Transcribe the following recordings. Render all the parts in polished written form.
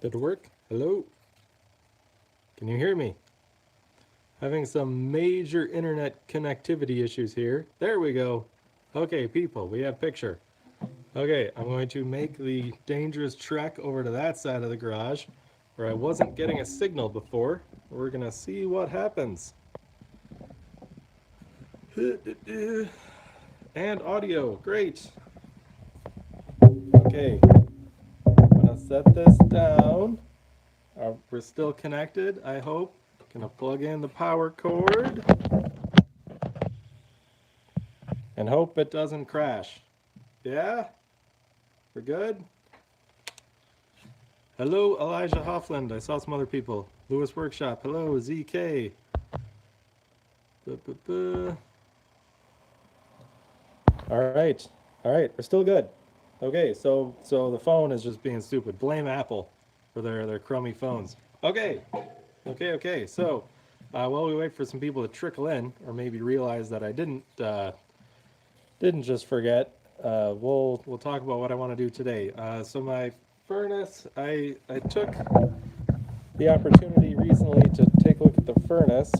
Did it work? Hello? Can you hear me? Having some major internet connectivity issues here. There we go. Okay, people, we have picture. Okay, I'm going to make the dangerous trek over to that side of the garage where I wasn't getting a signal before. We're gonna see what happens. And audio, great. Okay, I'm gonna set this down. We're still connected, I hope. Gonna plug in the power cord and hope it doesn't crash. Yeah? We're good? Hello, Elijah Hoffland. I saw some other people. Lewis Workshop. Hello, ZK. All right. We're still good. Okay, so the phone is just being stupid. Blame Apple for their crummy phones. Okay. So, while we wait for some people to trickle in, or maybe realize that I didn't just forget, we'll talk about what I want to do today. So my furnace, I took the opportunity recently to take a look at the furnace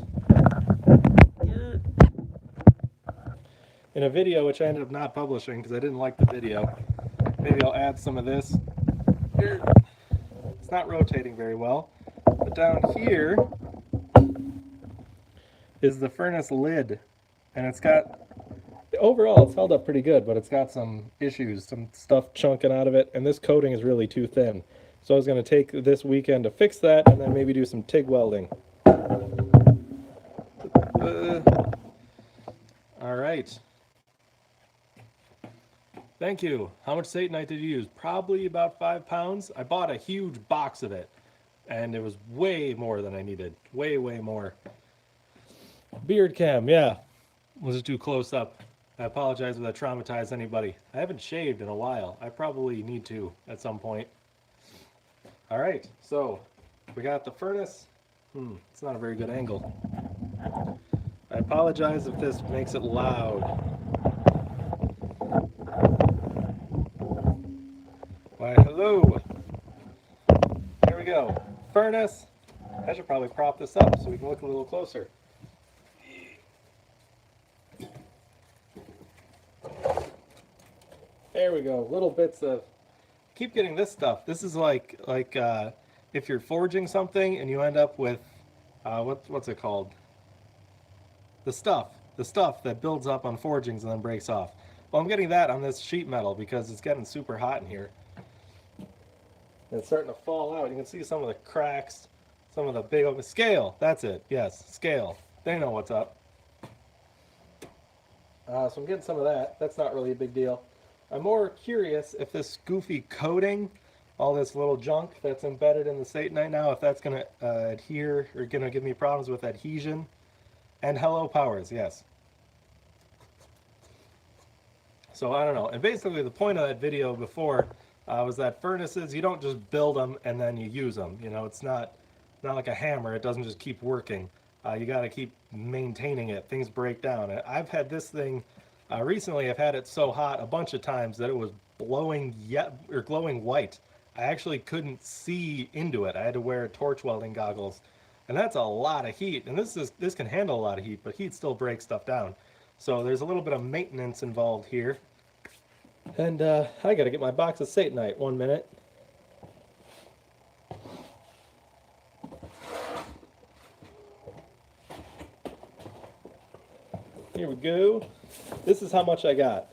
in a video, which I ended up not publishing because I didn't like the video. Maybe I'll add some of this. It's not rotating very well, but down here is the furnace lid, and it's got, overall it's held up pretty good, but it's got some issues, some stuff chunking out of it, and this coating is really too thin. So I was going to take this weekend to fix that and then maybe do some TIG welding. All right. Thank you. How much Satanite did you use? Probably about 5 pounds. I bought a huge box of it, and it was way more than I needed. Way more. Beard cam, yeah. Was it too close up? I apologize if that traumatized anybody. I haven't shaved in a while. I probably need to at some point. All right, so we got the furnace. It's not a very good angle. I apologize if this makes it loud. Why, hello. Here we go. Furnace. I should probably prop this up so we can look a little closer. There we go. Little bits of. Keep getting this stuff. This is like if you're forging something and you end up with what's it called? The stuff that builds up on forgings and then breaks off. Well, I'm getting that on this sheet metal because it's getting super hot in here. It's starting to fall out. You can see some of the cracks, some of the big open scale. That's it. Yes, scale. They know what's up. So I'm getting some of that. That's not really a big deal. I'm more curious if this goofy coating, all this little junk that's embedded in the Satanite now, if that's going to adhere or going to give me problems with adhesion. And hello powers, yes. So I don't know. And basically the point of that video before was that furnaces, you don't just build them and then you use them. You know, it's not like a hammer. It doesn't just keep working. You got to keep maintaining it. Things break down. I've had this thing recently. I've had it so hot a bunch of times that it was glowing white. I actually couldn't see into it. I had to wear torch welding goggles, and that's a lot of heat. And this can handle a lot of heat, but heat still breaks stuff down. So there's a little bit of maintenance involved here. And I got to get my box of Satanite. 1 minute. Here we go. This is how much I got.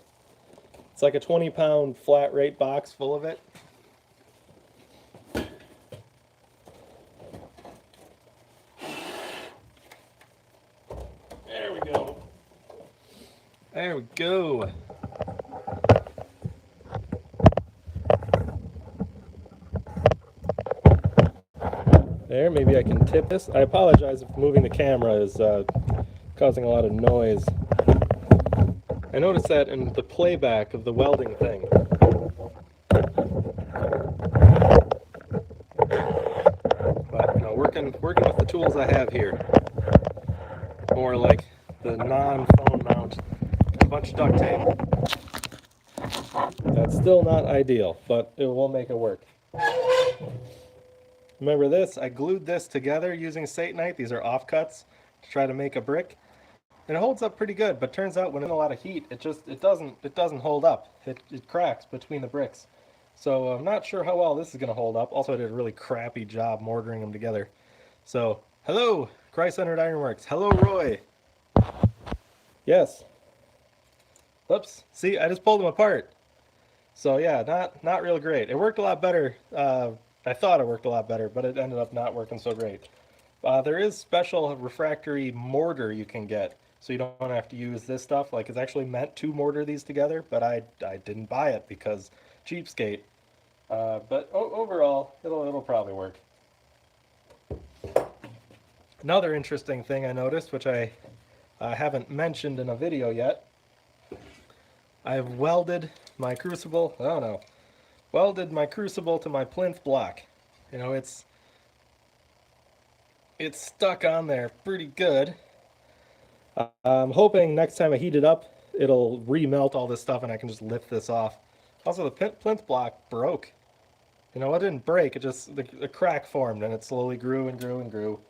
It's like a 20-pound flat rate box full of it. There we go. There we go. There, maybe I can tip this. I apologize if moving the camera is causing a lot of noise. I noticed that in the playback of the welding thing. But, you know, working with the tools I have here. More like the non-phone mount, a bunch of duct tape. That's still not ideal, but it will make it work. Remember this? I glued this together using Satanite. These are offcuts to try to make a brick. And it holds up pretty good, but turns out when in a lot of heat, it doesn't hold up. It cracks between the bricks. So I'm not sure how well this is going to hold up. Also, I did a really crappy job mortaring them together. So, hello, Christ-Centered Ironworks. Hello, Roy. Yes. Oops. See, I just pulled them apart. So yeah, not real great. It worked a lot better. I thought it worked a lot better, but it ended up not working so great. There is special refractory mortar you can get, so you don't have to use this stuff. Like, it's actually meant to mortar these together, but I didn't buy it because cheapskate. But overall, it'll probably work. Another interesting thing I noticed, which I haven't mentioned in a video yet, I've welded my crucible. I don't know. Welded my crucible to my plinth block. You know, it's stuck on there pretty good. I'm hoping next time I heat it up, it'll remelt all this stuff and I can just lift this off. Also, the plinth block broke. You know, it didn't break. It just the crack formed and it slowly grew and grew and grew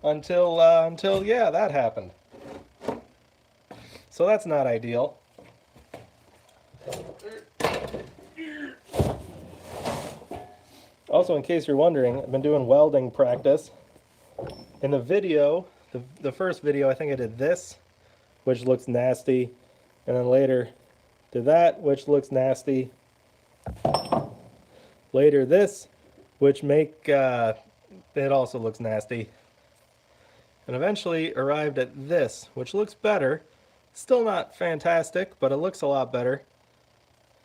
until yeah, that happened. So that's not ideal. Also, in case you're wondering, I've been doing welding practice. In the video, the first video, I think I did this, which looks nasty, and then later did that, which looks nasty. Later this, which it also looks nasty. And eventually arrived at this, which looks better. Still not fantastic, but it looks a lot better.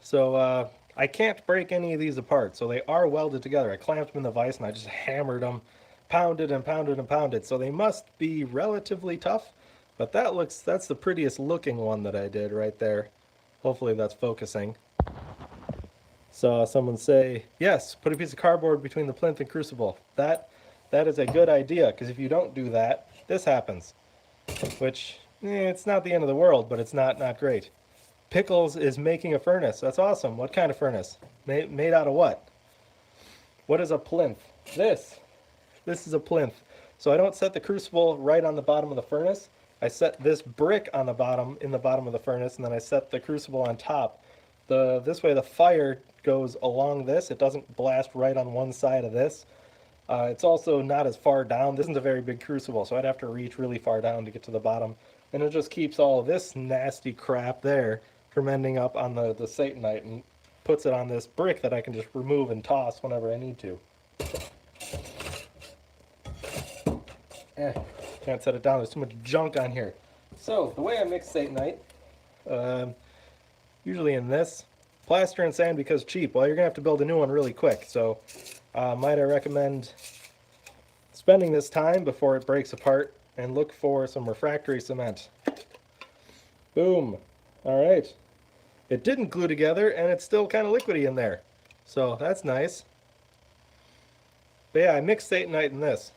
So I can't break any of these apart, so they are welded together. I clamped them in the vise and I just hammered them, pounded and pounded and pounded. So they must be relatively tough, but that's the prettiest looking one that I did right there. Hopefully that's focusing. Saw someone say, yes, put a piece of cardboard between the plinth and crucible. That is a good idea, because if you don't do that, this happens. Which, it's not the end of the world, but it's not great. Pickles is making a furnace. That's awesome. What kind of furnace? Made out of what? What is a plinth? This is a plinth. So I don't set the crucible right on the bottom of the furnace. I set this brick on the bottom, in the bottom of the furnace, and then I set the crucible on top. This way the fire goes along this. It doesn't blast right on one side of this. It's also not as far down. This isn't a very big crucible, so I'd have to reach really far down to get to the bottom. And it just keeps all of this nasty crap there from ending up on the Satanite and puts it on this brick that I can just remove and toss whenever I need to. Can't set it down. There's too much junk on here. So, the way I mix Satanite, usually in this, plaster and sand because cheap. Well, you're going to have to build a new one really quick. So, might I recommend spending this time before it breaks apart and look for some refractory cement. Boom. All right. It didn't glue together and it's still kind of liquidy in there. So that's nice. But yeah, I mixed Satanite in this.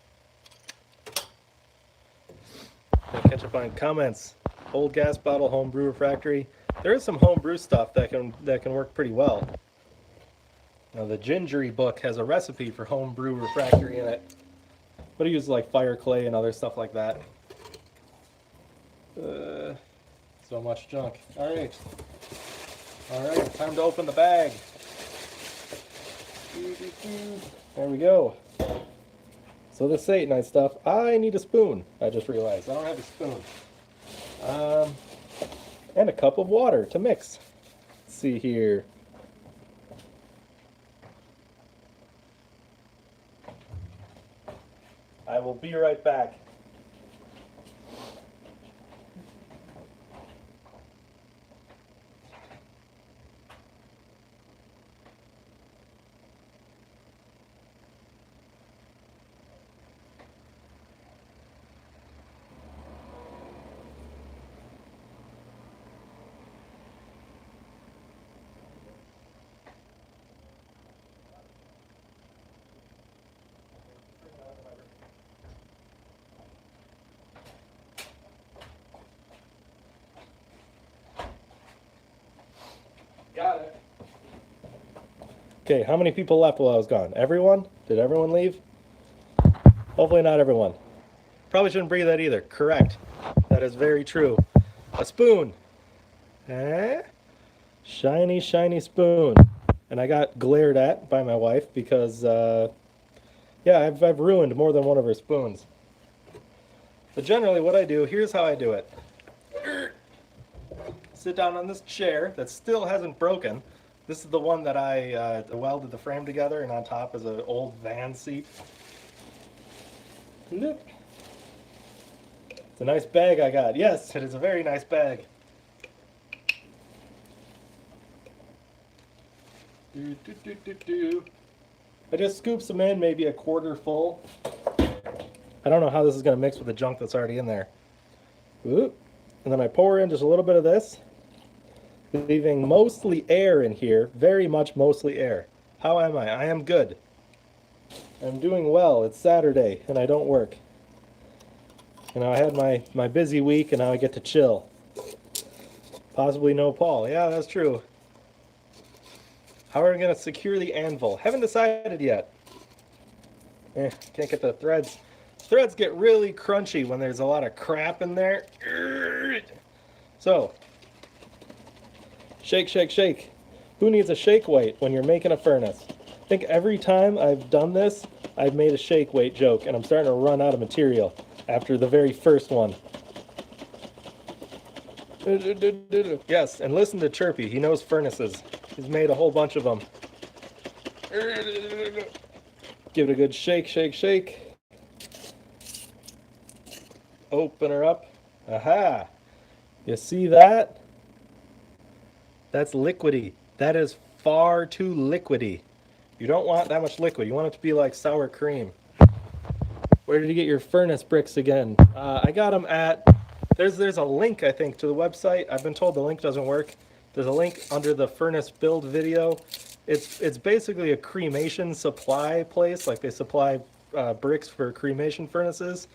Gotta catch up on comments. Old gas bottle, homebrew refractory. There is some homebrew stuff that can work pretty well. Now the Gingery book has a recipe for homebrew refractory in it. But it uses like fire clay and other stuff like that. So much junk. Alright, time to open the bag. There we go. So the Satanite stuff, I need a spoon. I just realized I don't have a spoon. And a cup of water to mix. Let's see here. I will be right back. Got it. Okay, how many people left while I was gone? Everyone? Did everyone leave? Hopefully not everyone. Probably shouldn't breathe that either. Correct. That is very true. A spoon. Eh? Shiny, shiny spoon. And I got glared at by my wife because, yeah, I've ruined more than one of her spoons. But generally what I do, here's how I do it. Sit down on this chair that still hasn't broken. This is the one that I welded the frame together, and on top is an old van seat. Look. It's a nice bag I got. Yes, it is a very nice bag. I just scoop some in, maybe a quarter full. I don't know how this is going to mix with the junk that's already in there. Ooh. And then I pour in just a little bit of this, leaving mostly air in here, very much mostly air. How am I? I am good. I'm doing well. It's Saturday and I don't work. You know, I had my busy week and now I get to chill. Possibly no Paul. Yeah, that's true. How are we going to secure the anvil? Haven't decided yet. Can't get the threads. Threads get really crunchy when there's a lot of crap in there. So, shake, shake, shake. Who needs a shake weight when you're making a furnace? I think every time I've done this, I've made a shake weight joke, and I'm starting to run out of material after the very first one. Yes, and listen to Chirpy. He knows furnaces. He's made a whole bunch of them. Give it a good shake, shake, shake. Open her up. Aha! You see that? That's liquidy. That is far too liquidy. You don't want that much liquid. You want it to be like sour cream. Where did you get your furnace bricks again? I got them at... There's a link, I think, to the website. I've been told the link doesn't work. There's a link under the furnace build video. It's basically a cremation supply place. Like they supply bricks for cremation furnaces.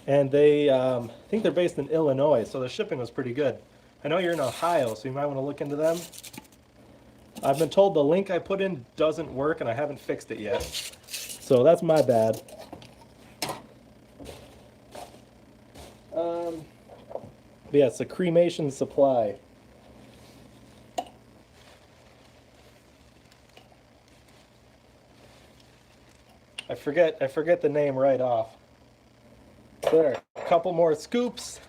And they, I think they're based in Illinois, so the shipping was pretty good. I know you're in Ohio, so you might want to look into them. I've been told the link I put in doesn't work, and I haven't fixed it yet. So that's my bad. Yeah, it's a cremation supply. I forget the name right off. There, a couple more scoops.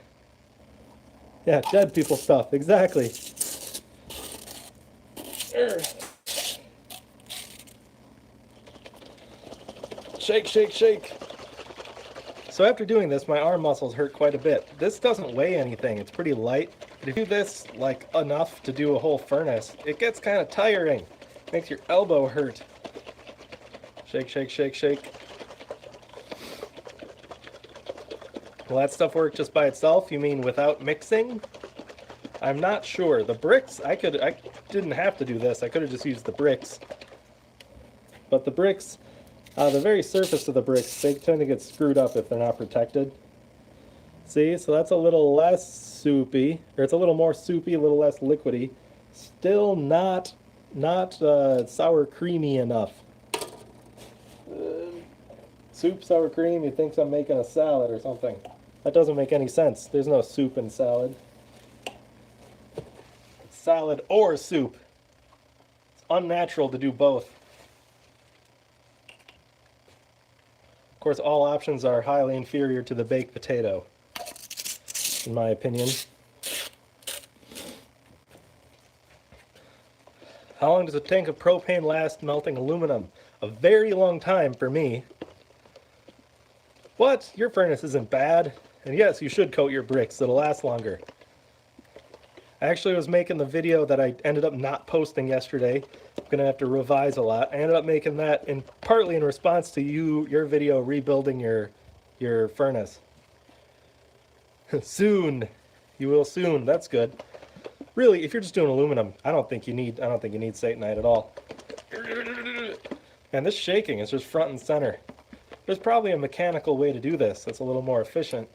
Yeah, dead people stuff, exactly. Shake, shake, shake. So after doing this, my arm muscles hurt quite a bit. This doesn't weigh anything, it's pretty light. But if you do this like enough to do a whole furnace, it gets kind of tiring. Makes your elbow hurt. Shake, shake, shake, shake. Will that stuff work just by itself? You mean without mixing? I'm not sure. The bricks, I didn't have to do this. I could have just used the bricks. But the bricks, the very surface of the bricks, they tend to get screwed up if they're not protected. See, so that's a little less soupy, or it's a little more soupy, a little less liquidy. Still not sour creamy enough. Soup, sour cream, you think I'm making a salad or something. That doesn't make any sense. There's no soup in salad. Salad or soup. It's unnatural to do both. Of course, all options are highly inferior to the baked potato, in my opinion. How long does a tank of propane last melting aluminum? A very long time for me. What? Your furnace isn't bad. And yes, you should coat your bricks. It'll last longer. I actually was making the video that I ended up not posting yesterday. I'm going to have to revise a lot. I ended up making that partly in response to your video rebuilding your furnace. Soon. You will soon. That's good. Really, if you're just doing aluminum, I don't think you need Satanite at all. And this shaking is just front and center. There's probably a mechanical way to do this that's a little more efficient,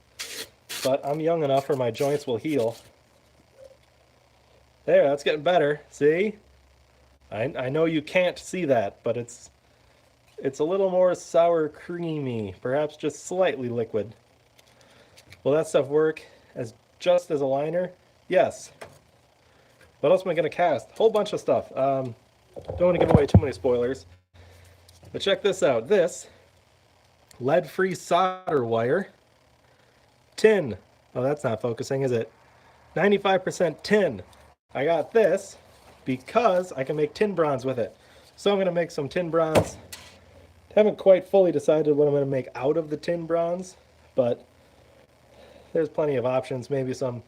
but I'm young enough where my joints will heal. There, that's getting better. See? I know you can't see that, but it's It's a little more sour creamy, perhaps just slightly liquid. Will that stuff work as just as a liner? Yes. What else am I going to cast? Whole bunch of stuff. Don't want to give away too many spoilers. But check this out. This lead-free solder wire, tin. Oh, that's not focusing, is it? 95% tin. I got this because I can make tin bronze with it. So I'm going to make some tin bronze. Haven't quite fully decided what I'm going to make out of the tin bronze, but there's plenty of options. Maybe some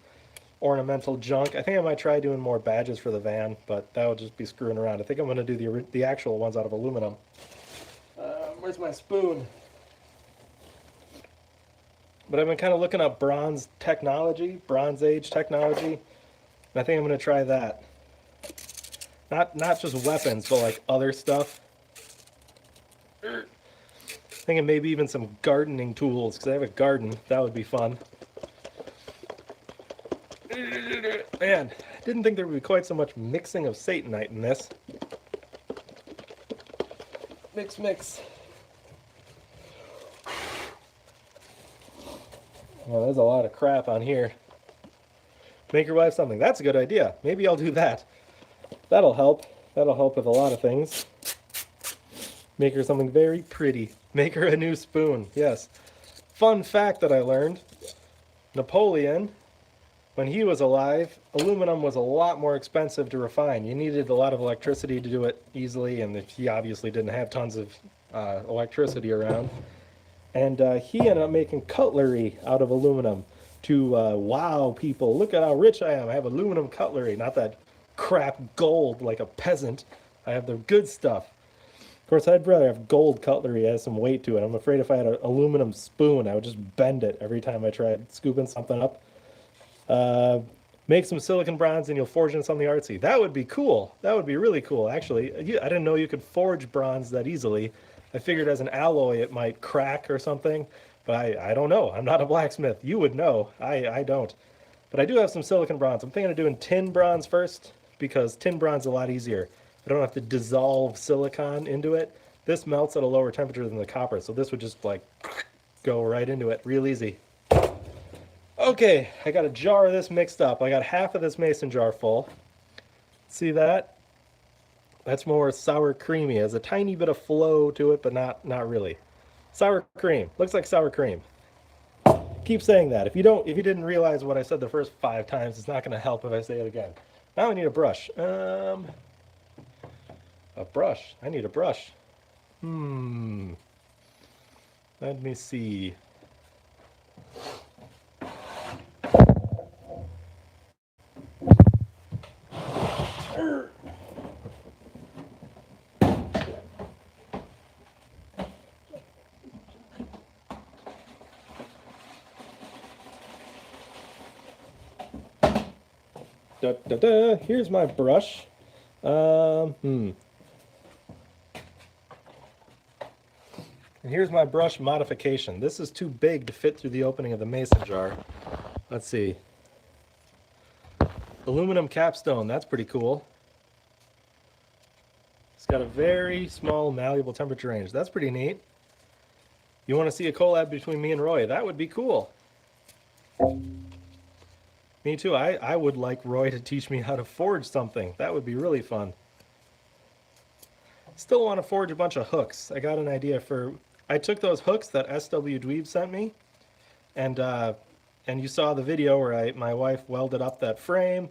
ornamental junk. I think I might try doing more badges for the van, but that would just be screwing around. I think I'm going to do the actual ones out of aluminum. Where's my spoon? But I've been kind of looking up bronze technology, Bronze Age technology, and I think I'm going to try that. Not just weapons, but like other stuff. Thinking maybe even some gardening tools, because I have a garden. That would be fun. Man, I didn't think there would be quite so much mixing of Satanite in this. Mix, mix. Well, there's a lot of crap on here. Make your wife something. That's a good idea. Maybe I'll do that. That'll help. That'll help with a lot of things. Make her something very pretty. Make her a new spoon. Yes. Fun fact that I learned. Napoleon, when he was alive, aluminum was a lot more expensive to refine. You needed a lot of electricity to do it easily, and he obviously didn't have tons of electricity around. And he ended up making cutlery out of aluminum to wow people. Look at how rich I am. I have aluminum cutlery, not that crap gold like a peasant. I have the good stuff. Of course, I'd rather have gold cutlery. It has some weight to it. I'm afraid if I had an aluminum spoon, I would just bend it every time I tried scooping something up. Make some silicon bronze and you'll forge in something artsy. That would be cool. That would be really cool, actually. I didn't know you could forge bronze that easily. I figured as an alloy it might crack or something, but I don't know. I'm not a blacksmith. You would know. I don't. But I do have some silicon bronze. I'm thinking of doing tin bronze first because tin bronze is a lot easier. I don't have to dissolve silicon into it. This melts at a lower temperature than the copper, so this would just like go right into it real easy. Okay, I got a jar of this mixed up. I got half of this mason jar full. See that? That's more sour creamy. It has a tiny bit of flow to it, but not really. Sour cream. Looks like sour cream. Keep saying that. If you didn't realize what I said the first 5 times, it's not going to help if I say it again. Now I need a brush. A brush. I need a brush. Let me see. Here's my brush. And here's my brush modification. This is too big to fit through the opening of the mason jar. Let's see. Aluminum capstone. That's pretty cool. It's got a very small malleable temperature range. That's pretty neat. You want to see a collab between me and Roy? That would be cool. Me too. I would like Roy to teach me how to forge something. That would be really fun. Still want to forge a bunch of hooks. I got an idea for... I took those hooks that SW Dweeb sent me, and you saw the video where my wife welded up that frame,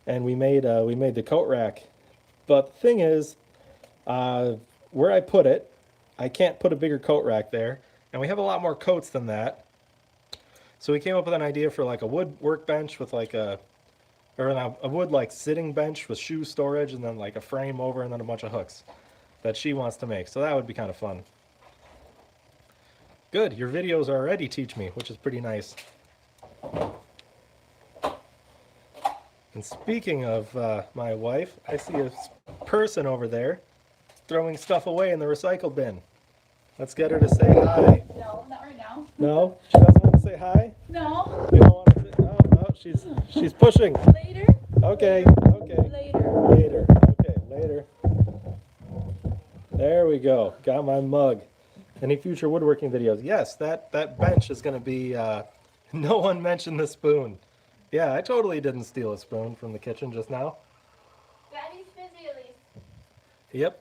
and we made the coat rack. But the thing is, where I put it, I can't put a bigger coat rack there, and we have a lot more coats than that. So we came up with an idea for like a wood workbench with like a wood like sitting bench with shoe storage, and then like a frame over, and then a bunch of hooks that she wants to make. So that would be kind of fun. Good, your videos already teach me, which is pretty nice. And speaking of my wife, I see a person over there throwing stuff away in the recycle bin. Let's get her to say hi. No, not right now. No? She doesn't want to say hi? No. You don't want to say... Oh, no, she's pushing. Later? Okay, okay. Later. Later. Okay, later. There we we go. Got my mug. Any future woodworking videos? Yes, that bench is going to be, no one mentioned the spoon. Yeah, I totally didn't steal a spoon from the kitchen just now. Daddy's busy at least. Yep,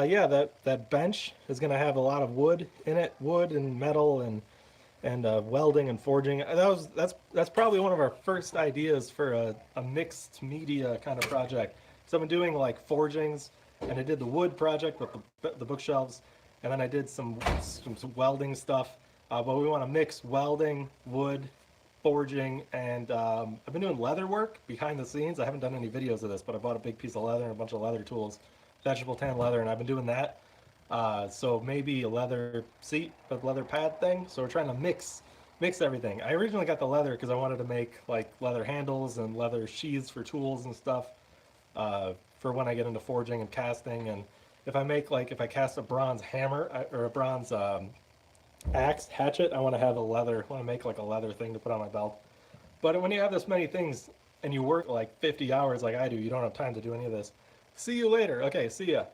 yeah, that bench is going to have a lot of wood in it, wood and metal and welding and forging. That's probably one of our first ideas for a mixed media kind of project. So I've been doing like forgings, and I did the wood project with the bookshelves, and then I did some welding stuff. But we want to mix welding, wood, forging, and I've been doing leather work behind the scenes. I haven't done any videos of this, but I bought a big piece of leather and a bunch of leather tools, vegetable tan leather, and I've been doing that. So maybe a leather seat, a leather pad thing. So we're trying to mix everything. I originally got the leather because I wanted to make like leather handles and leather sheaths for tools and stuff for when I get into forging and casting. And if I cast a bronze hammer or a bronze axe, hatchet, I want to have I want to make like a leather thing to put on my belt. But when you have this many things and you work like 50 hours like I do, you don't have time to do any of this. See you later. Okay, see ya.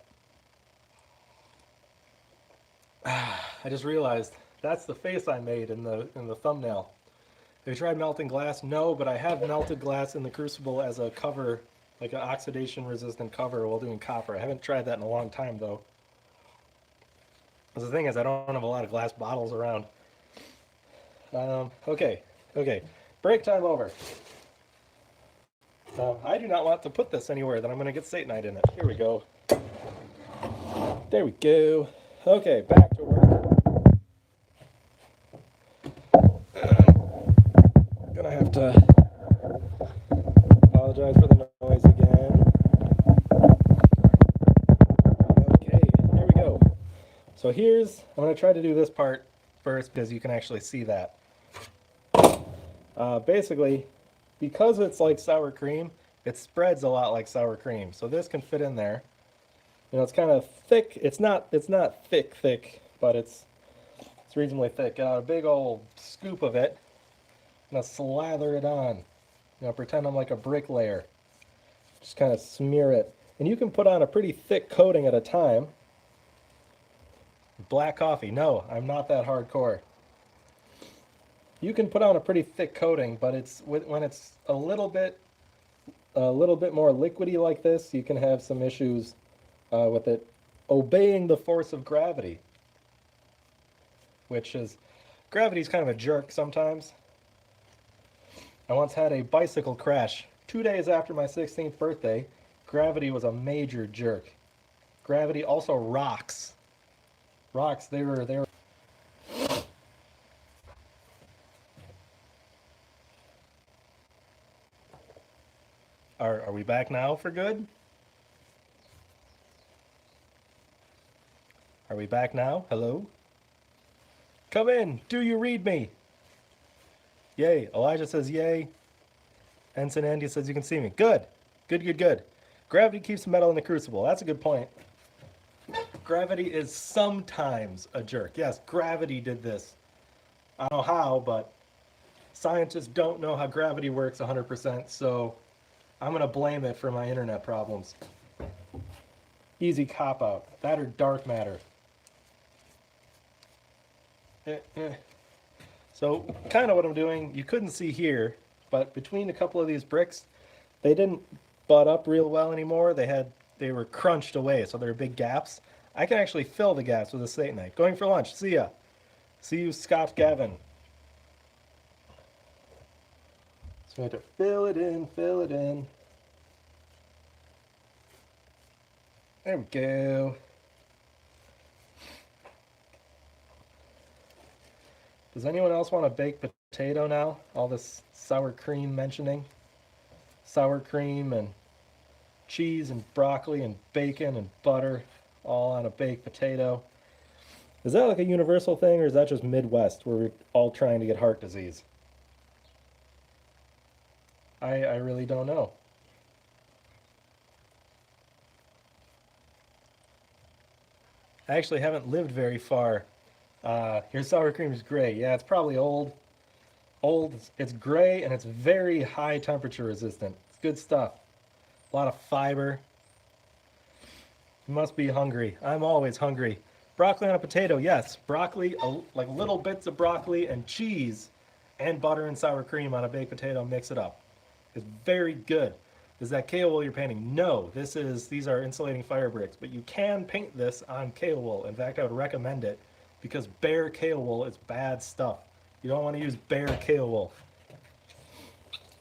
I just realized that's the face I made in the thumbnail. Have you tried melting glass? No, but I have melted glass in the crucible as a cover, like an oxidation resistant cover while doing copper. I haven't tried that in a long time though. The thing is, I don't have a lot of glass bottles around. Okay, break time over. I do not want to put this anywhere that I'm going to get Satanite in it. Here we go. There we go. Okay, back to work. Gonna have to apologize for the noise again. Okay, here we go. So I'm gonna try to do this part first because you can actually see that. Basically, because it's like sour cream, it spreads a lot like sour cream. So this can fit in there. You know, it's kind of thick. It's not thick, but it's reasonably thick. Got a big old scoop of it. I'm gonna slather it on. You know, pretend I'm like a bricklayer. Just kind of smear it. And you can put on a pretty thick coating at a time. Black coffee. No, I'm not that hardcore. You can put on a pretty thick coating, but when it's a little bit more liquidy like this, you can have some issues with it obeying the force of gravity, gravity's kind of a jerk sometimes. I once had a bicycle crash 2 days after my 16th birthday. Gravity was a major jerk. Gravity, also rocks. Rocks, they were. Are we back now for good? Are we back now? Hello? Come in. Do you read me? Yay. Elijah says yay. Ensign Andy says you can see me. Good. Good. Gravity keeps metal in the crucible. That's a good point. Gravity is sometimes a jerk. Yes, gravity did this. I don't know how, but scientists don't know how gravity works 100%, so I'm going to blame it for my internet problems. Easy cop-out. That or dark matter. So kind of what I'm doing, you couldn't see here, but between a couple of these bricks, they didn't butt up real well anymore. They were crunched away, so there are big gaps. I can actually fill the gaps with a Satanite. Going for lunch. See ya. See you, Scott Gavin. So I have to fill it in. There we go. Does anyone else want a baked potato now? All this sour cream mentioning. Sour cream and cheese and broccoli and bacon and butter all on a baked potato. Is that like a universal thing, or is that just Midwest where we're all trying to get heart disease? I really don't know. I actually haven't lived very far. Your sour cream is gray. Yeah, it's probably old. It's gray and it's very high temperature resistant. It's good stuff. A lot of fiber. You must be hungry. I'm always hungry. Broccoli on a potato, yes. Broccoli, like little bits of broccoli and cheese and butter and sour cream on a baked potato, mix it up. It's very good. Is that KO wool you're painting? No, these are insulating fire bricks, but you can paint this on KO wool. In fact, I would recommend it because bare KO wool is bad stuff. You don't want to use bare KO wool.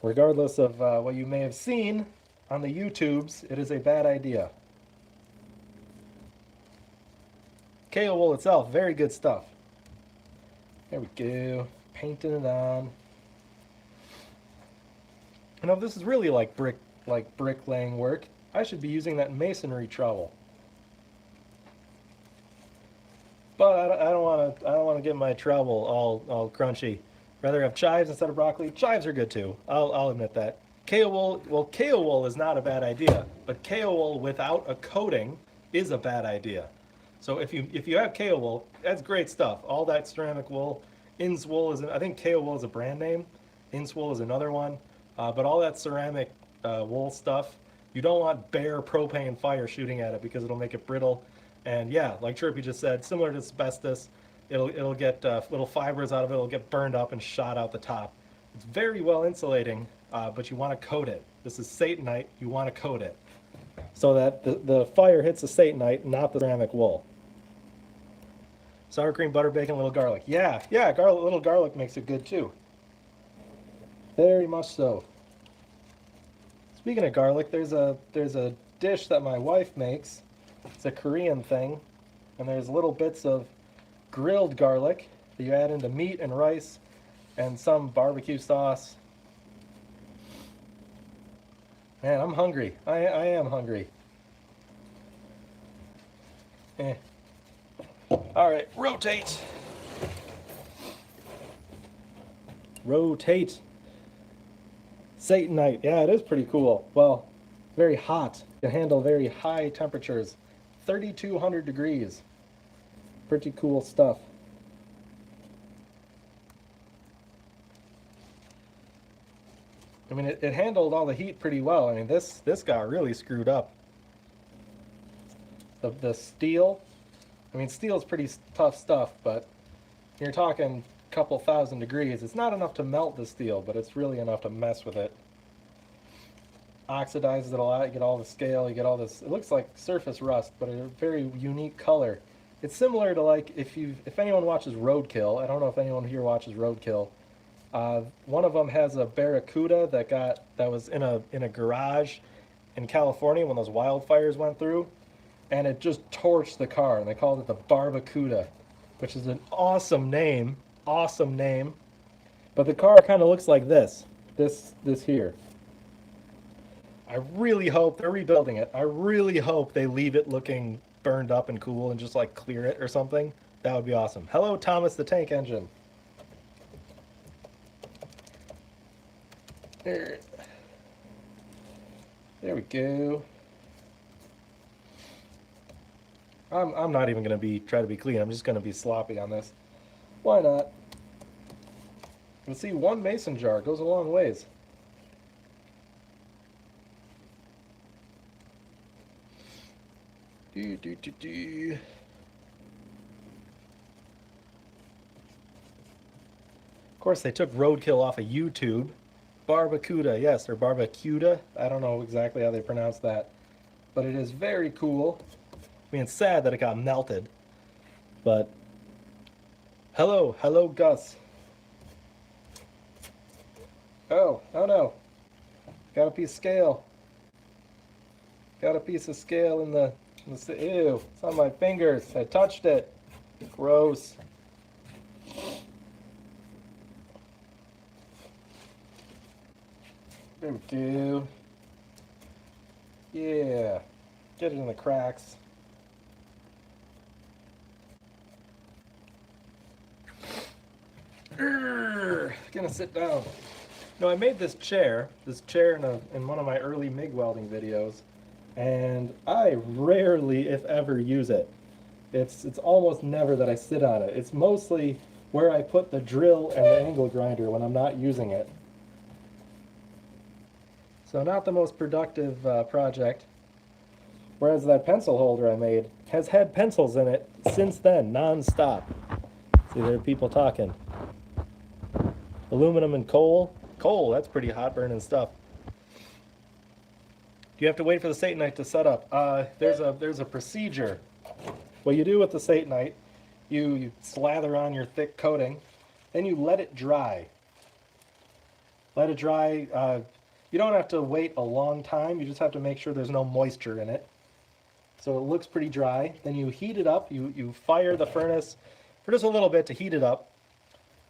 Regardless of what you may have seen on the YouTubes, it is a bad idea. KO wool itself, very good stuff. There we go, painting it on. You know, this is really like bricklaying work. I should be using that masonry trowel. But I don't want to get my trowel all crunchy. Rather have chives instead of broccoli. Chives are good too. I'll admit that. KO wool, well, KO wool is not a bad idea, but KO wool without a coating is a bad idea. So if you have KO wool, that's great stuff. All that ceramic wool, Ins wool is, I think KO wool is a brand name. Ins wool is another one. But all that ceramic wool stuff, you don't want bare propane fire shooting at it because it'll make it brittle. And yeah, like Chirpy just said, similar to asbestos, it'll get little fibers out of it. It'll get burned up and shot out the top. It's very well insulating, but you want to coat it. This is Satanite. You want to coat it so that the fire hits the Satanite, not the ceramic wool. Sour cream, butter, bacon, little garlic. Yeah, little garlic makes it good too. Very much so. Speaking of garlic, there's a dish that my wife makes. It's a Korean thing, and there's little bits of grilled garlic that you add into meat and rice and some barbecue sauce. Man, I'm hungry. I am hungry. All right, rotate. Rotate. Satanite. Yeah, it is pretty cool. Well, very hot. It can handle very high temperatures. 3,200 degrees. Pretty cool stuff. I mean, it handled all the heat pretty well. I mean, this got really screwed up. The steel. I mean, steel's pretty tough stuff, but you're talking a couple thousand degrees. It's not enough to melt the steel, but it's really enough to mess with it. Oxidizes it a lot. You get all the scale. You get all this. It looks like surface rust, but a very unique color. It's similar to like if anyone watches Roadkill. I don't know if anyone here watches Roadkill. One of them has a Barracuda that was in a garage in California when those wildfires went through, and it just torched the car, and they called it the Barbacuda, which is an awesome name. Awesome name. But the car kind of looks like this here. I really hope they're rebuilding it. I really hope they leave it looking burned up and cool and just like clear it or something. That would be awesome. Hello, Thomas the Tank Engine. There we go. I'm not even going to try to be clean. I'm just going to be sloppy on this. Why not? You see, one mason jar goes a long ways. Of course, they took Roadkill off of YouTube. Barbacuda, yes, or Barbacuda. I don't know exactly how they pronounce that. But it is very cool. I mean, it's sad that it got melted. But, hello Gus. Oh no. Got a piece of scale. Got a piece of scale in the ew, it's on my fingers. I touched it. Gross. There we go. Yeah. Get it in the cracks. Gonna sit down. No, I made this chair in one of my early MIG welding videos, and I rarely, if ever, use it. It's almost never that I sit on it. It's mostly where I put the drill and the angle grinder when I'm not using it. So not the most productive project. Whereas that pencil holder I made has had pencils in it since then, non-stop. See, there are people talking. Aluminum and coal. Coal, that's pretty hot burning stuff. Do you have to wait for the Satanite to set up? There's a procedure. What you do with the Satanite, you slather on your thick coating, then you let it dry. Let it dry. You don't have to wait a long time. You just have to make sure there's no moisture in it. So it looks pretty dry. Then you heat it up. You fire the furnace for just a little bit to heat it up.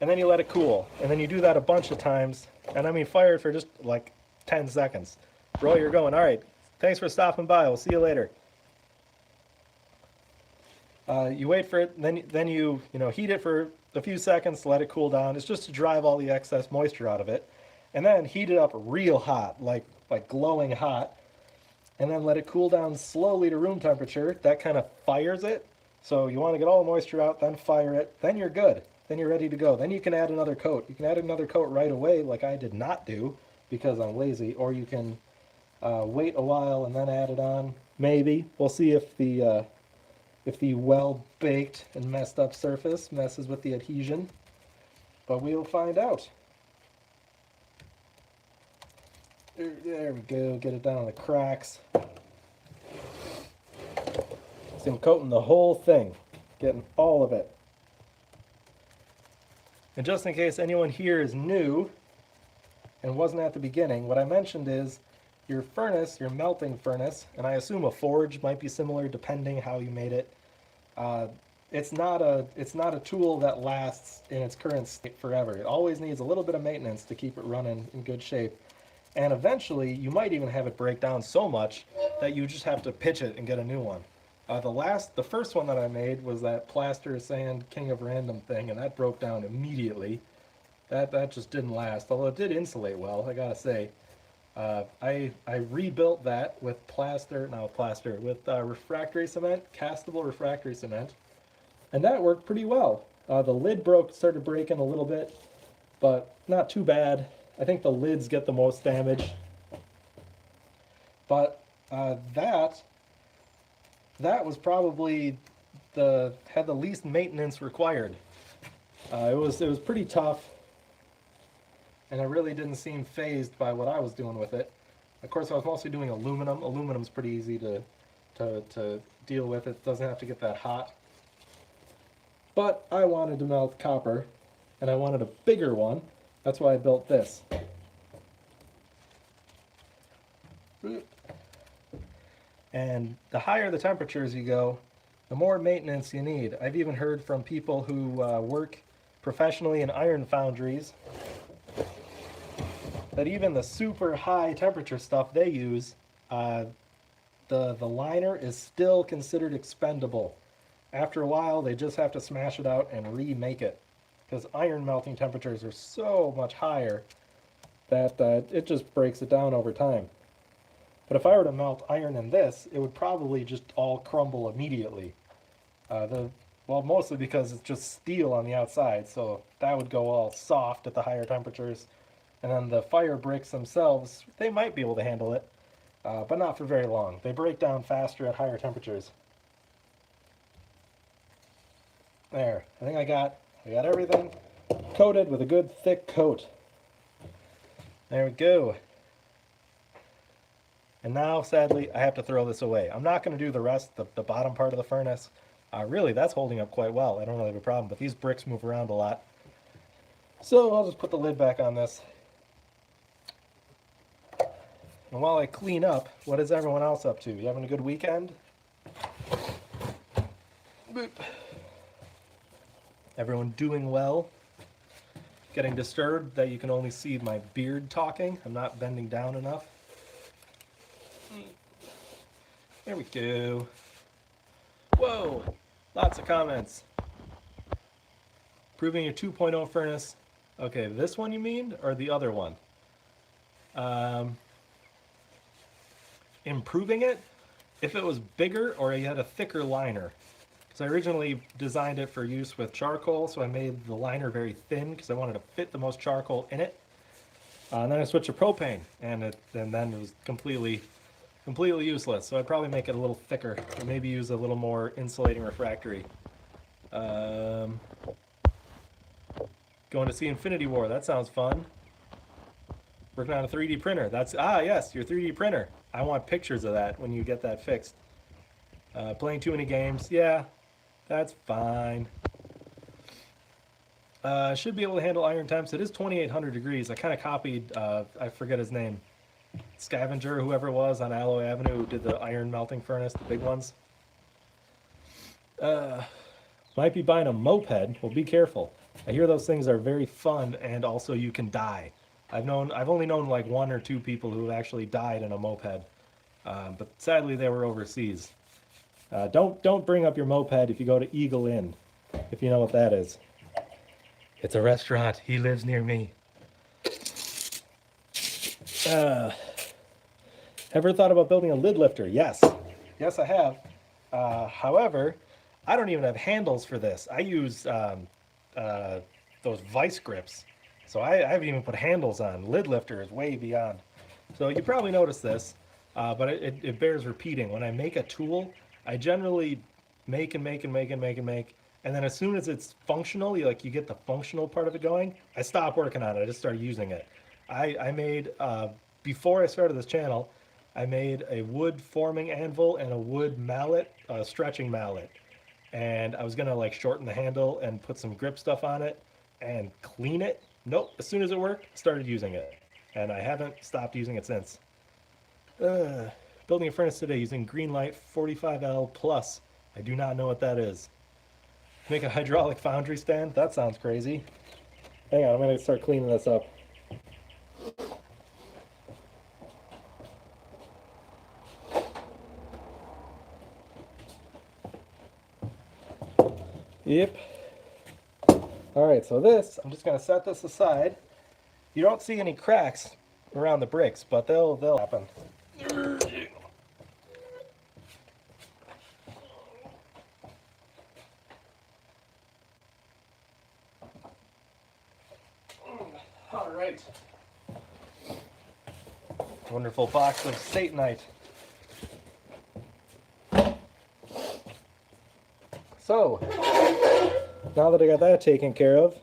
And then you let it cool. And then you do that a bunch of times. And I mean, fire it for just like 10 seconds. Roll, you're going. All right. Thanks for stopping by. We'll see you later. You wait for it. Then you heat it for a few seconds to let it cool down. It's just to drive all the excess moisture out of it. And then heat it up real hot, like glowing hot. And then let it cool down slowly to room temperature. That kind of fires it. So you want to get all the moisture out, then fire it. Then you're good. Then you're ready to go. Then you can add another coat. You can add another coat right away, like I did not do because I'm lazy. Or you can wait a while and then add it on. Maybe. We'll see if the well-baked and messed up surface messes with the adhesion. But we'll find out. There we go, get it down on the cracks. See, I'm coating the whole thing, getting all of it. And just in case anyone here is new and wasn't at the beginning, what I mentioned is your furnace, your melting furnace, and I assume a forge might be similar depending how you made it. It's not a tool that lasts in its current state forever. It always needs a little bit of maintenance to keep it running in good shape. And eventually, you might even have it break down so much that you just have to pitch it and get a new one. The first one that I made was that plaster sand king of random thing, and that broke down immediately. That just didn't last, although it did insulate well, I gotta say. I rebuilt that with refractory cement, castable refractory cement, and that worked pretty well. The lid started breaking a little bit, but not too bad. I think the lids get the most damage. But that was probably had the least maintenance required. It was pretty tough, and I really didn't seem fazed by what I was doing with it. Of course, I was mostly doing aluminum. Aluminum's pretty easy to deal with. It doesn't have to get that hot. But I wanted to melt copper, and I wanted a bigger one. That's why I built this. And the higher the temperatures you go, the more maintenance you need. I've even heard from people who work professionally in iron foundries that even the super high temperature stuff they use, the liner is still considered expendable. After a while, they just have to smash it out and remake it, because iron melting temperatures are so much higher that it just breaks it down over time. But if I were to melt iron in this, it would probably just all crumble immediately. Mostly because it's just steel on the outside, so that would go all soft at the higher temperatures. And then the fire bricks themselves, they might be able to handle it, but not for very long. They break down faster at higher temperatures. There, I think I got everything coated with a good thick coat. There we go. And now, sadly, I have to throw this away. I'm not going to do the rest, the bottom part of the furnace. Really, that's holding up quite well. I don't really have a problem, but these bricks move around a lot. So I'll just put the lid back on this. And while I clean up, what is everyone else up to? You having a good weekend? Boop. Everyone doing well? Getting disturbed that you can only see my beard talking? I'm not bending down enough. There we go. Whoa! Lots of comments. Improving your 2.0 furnace. Okay, this one you mean, or the other one? Improving it? If it was bigger or you had a thicker liner. Because I originally designed it for use with charcoal, so I made the liner very thin because I wanted to fit the most charcoal in it. And then I switched to propane, and then it was completely completely useless. So I'd probably make it a little thicker, or maybe use a little more insulating refractory. Going to see Infinity War. That sounds fun. Working on a 3D printer. That's yes, your 3D printer. I want pictures of that when you get that fixed. Playing too many games. Yeah, that's fine. Should be able to handle iron temps. It is 2,800 degrees. I kind of copied, I forget his name, Scavenger, whoever it was on Alloy Avenue who did the iron melting furnace, the big ones. Might be buying a moped. Well, be careful. I hear those things are very fun, and also you can die. I've only known like 1 or 2 people who have actually died in a moped, but sadly they were overseas. Don't bring up your moped if you go to Eagle Inn, if you know what that is. It's a restaurant. He lives near me. Ever thought about building a lid lifter? Yes. Yes, I have. However, I don't even have handles for this. I use those vice grips. So I haven't even put handles on. Lid lifter is way beyond. So you probably noticed this, but it bears repeating. When I make a tool, I generally make, and then as soon as it's functional, you get the functional part of it going, I stop working on it. I just start using it. I made, before I started this channel, I made a wood forming anvil and a wood mallet, stretching mallet. And I was gonna like shorten the handle and put some grip stuff on it and clean it. Nope, as soon as it worked, started using it. And I haven't stopped using it since. Building a furnace today using Greenlight 45L Plus. I do not know what that is. Make a hydraulic foundry stand? That sounds crazy. Hang on, I'm gonna start cleaning this up. Yep. All right, so this, I'm just gonna set this aside. You don't see any cracks around the bricks, but they'll happen. All right. Wonderful box of Satanite. So, now that I got that taken care of,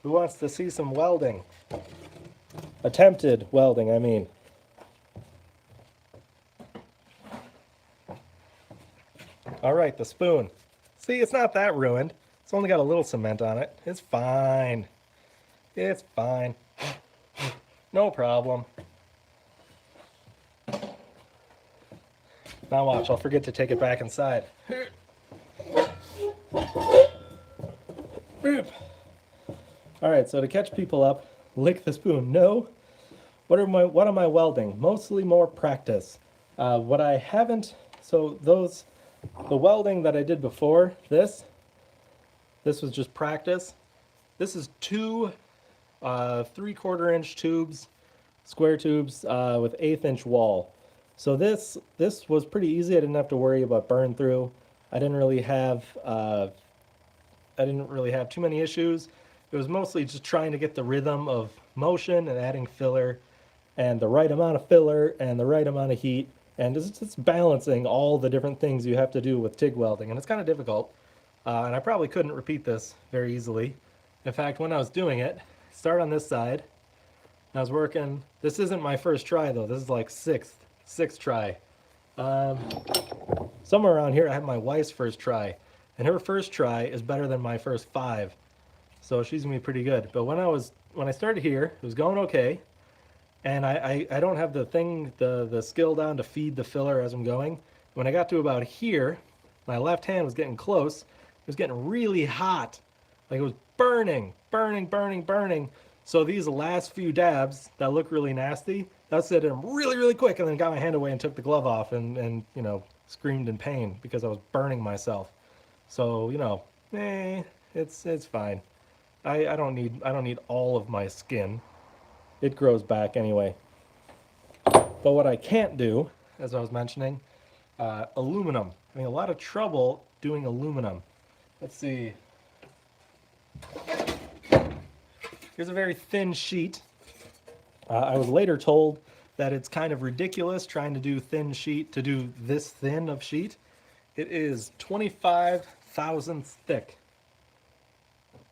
who wants to see some welding? Attempted welding, I mean. All right, the spoon. See, it's not that ruined. It's only got a little cement on it. It's fine. It's fine. No problem. Now watch, I'll forget to take it back inside. All right, so to catch people up, lick the spoon. No. What am I welding? Mostly more practice. What I haven't, so the welding that I did before this was just practice. This is 2 3/4 inch tubes, square tubes with 1/8 inch wall. So this was pretty easy. I didn't have to worry about burn through. I didn't really have too many issues. It was mostly just trying to get the rhythm of motion and adding filler and the right amount of filler and the right amount of heat, and just balancing all the different things you have to do with TIG welding, and it's kind of difficult. And I probably couldn't repeat this very easily. In fact, when I was doing it, start on this side. I was working. This isn't my first try though. This is like sixth try. Somewhere around here, I had my wife's first try, and her first try is better than my first 5. So she's gonna be pretty good. But when I started here, it was going okay, and I don't have the skill down to feed the filler as I'm going. When I got to about here, my left hand was getting close. It was getting really hot, like it was burning. So these last few dabs that look really nasty, that's it. I'm really quick, and then got my hand away and took the glove off, and screamed in pain because I was burning myself. So it's fine. I don't need all of my skin. It grows back anyway. But what I can't do, as I was mentioning, aluminum. Having a lot of trouble doing aluminum. Let's see. Here's a very thin sheet. I was later told that it's kind of ridiculous trying to do thin sheet, to do this thin of sheet. It is 25 thousandths thick.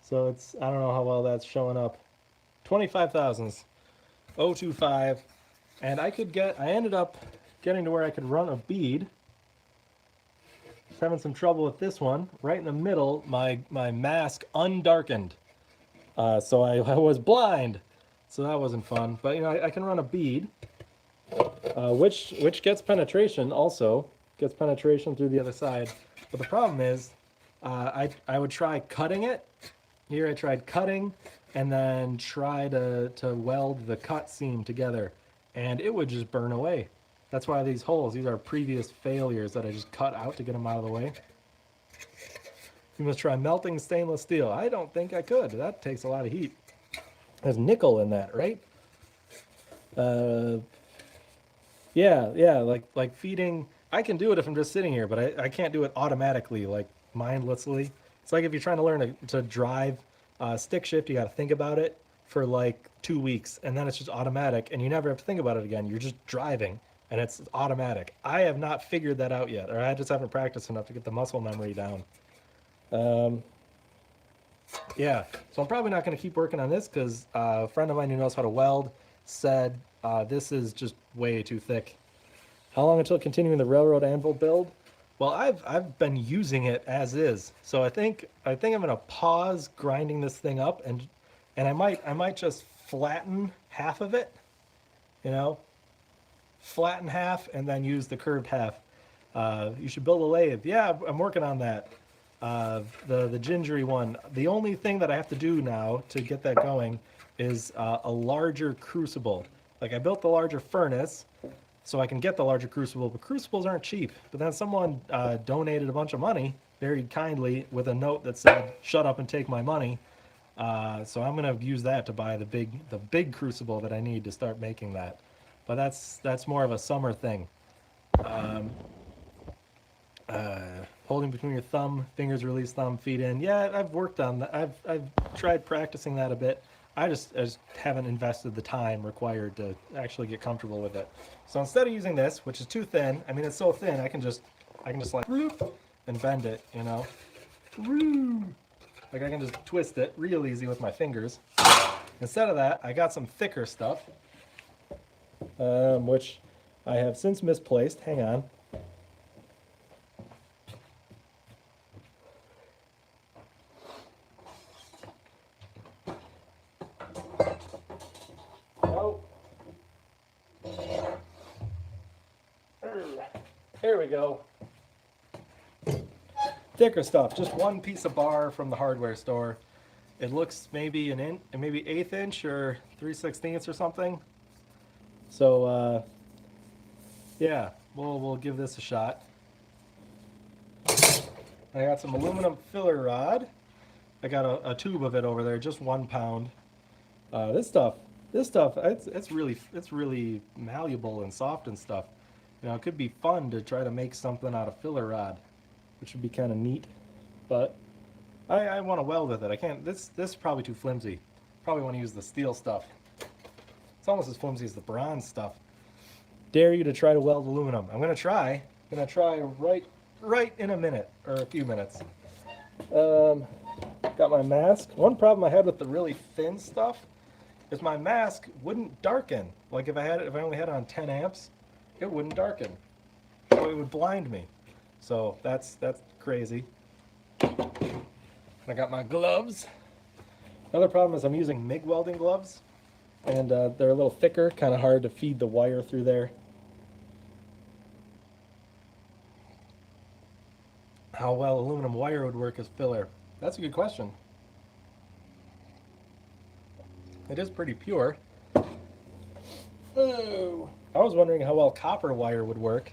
So it's, I don't know how well that's showing up. 25 thousandths, 0.25. And I ended up getting to where I could run a bead. Just having some trouble with this one. Right in the middle, my mask undarkened. So I was blind. So that wasn't fun. But, you know, I can run a bead, which gets penetration also. Gets penetration through the other side. But the problem is, I would try cutting it. Here I tried cutting and then try to weld the cut seam together. And it would just burn away. That's why these holes, these are previous failures that I just cut out to get them out of the way. You must try melting stainless steel. I don't think I could. That takes a lot of heat. There's nickel in that, right? Yeah, like feeding. I can do it if I'm just sitting here, but I can't do it automatically, like mindlessly. It's like if you're trying to learn to drive stick shift, you got to think about it for like 2 weeks, and then it's just automatic, and you never have to think about it again. You're just driving, and it's automatic. I have not figured that out yet, or I just haven't practiced enough to get the muscle memory down. Yeah, so I'm probably not going to keep working on this because a friend of mine who knows how to weld said this is just way too thick. How long until continuing the railroad anvil build? Well, I've been using it as is, so I think I'm going to pause grinding this thing up, and I might just flatten half of it, you know, flatten half and then use the curved half. You should build a lathe. Yeah, I'm working on that. The gingery one. The only thing that I have to do now to get that going is a larger crucible. Like I built the larger furnace so I can get the larger crucible, but crucibles aren't cheap. But then someone donated a bunch of money very kindly with a note that said, "Shut up and take my money." So I'm gonna use that to buy the big crucible that I need to start making that. But that's more of a summer thing. Holding between your thumb, fingers release, thumb, feet in. Yeah, I've worked on that. I've tried practicing that a bit. I just haven't invested the time required to actually get comfortable with it. So instead of using this, which is too thin, I mean it's so thin I can just like and bend it, you know. Like I can just twist it real easy with my fingers. Instead of that, I got some thicker stuff, which I have since misplaced. Hang on. There we go. Thicker stuff, just one piece of bar from the hardware store. It looks maybe maybe 1/8 inch or 3/16 or something. So yeah, we'll give this a shot. I got some aluminum filler rod. I got a tube of it over there, just 1 pound. This stuff, it's really malleable and soft and stuff. You know, it could be fun to try to make something out of filler rod, which would be kind of neat. But I want to weld with it. I can't. This is probably too flimsy. Probably want to use the steel stuff. It's almost as flimsy as the bronze stuff. Dare you to try to weld aluminum. I'm gonna try. Right in a minute or a few minutes. Got my mask. One problem I had with the really thin stuff is my mask wouldn't darken. Like if I only had it on 10 amps, it wouldn't darken. So it would blind me. So that's crazy. I got my gloves. Another problem is I'm using MIG welding gloves, and they're a little thicker, kind of hard to feed the wire through there. How well aluminum wire would work as filler? That's a good question. It is pretty pure. Oh, I was wondering how well copper wire would work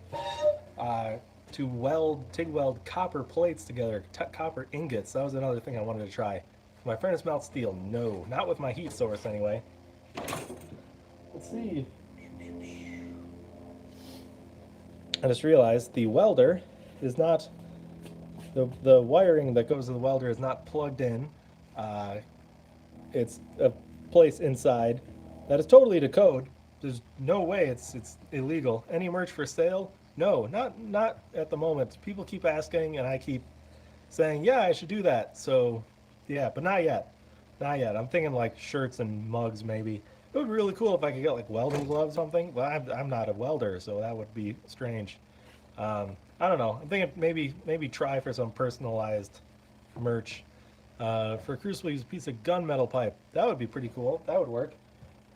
to TIG weld copper plates together, copper ingots. That was another thing I wanted to try. My furnace melt steel? No, not with my heat source anyway. Let's see. I just realized the welder is not, the wiring that goes to the welder is not plugged in. It's a place inside that is totally to code, there's no way it's illegal. Any merch for sale? No, not at the moment. People keep asking, and I keep saying, yeah, I should do that. So, yeah, but not yet. Not yet. I'm thinking like shirts and mugs maybe. It would be really cool if I could get like welding gloves or something. But I'm not a welder, so that would be strange. I don't know. I'm thinking maybe try for some personalized merch. For Crucible, use a piece of gunmetal pipe. That would be pretty cool. That would work.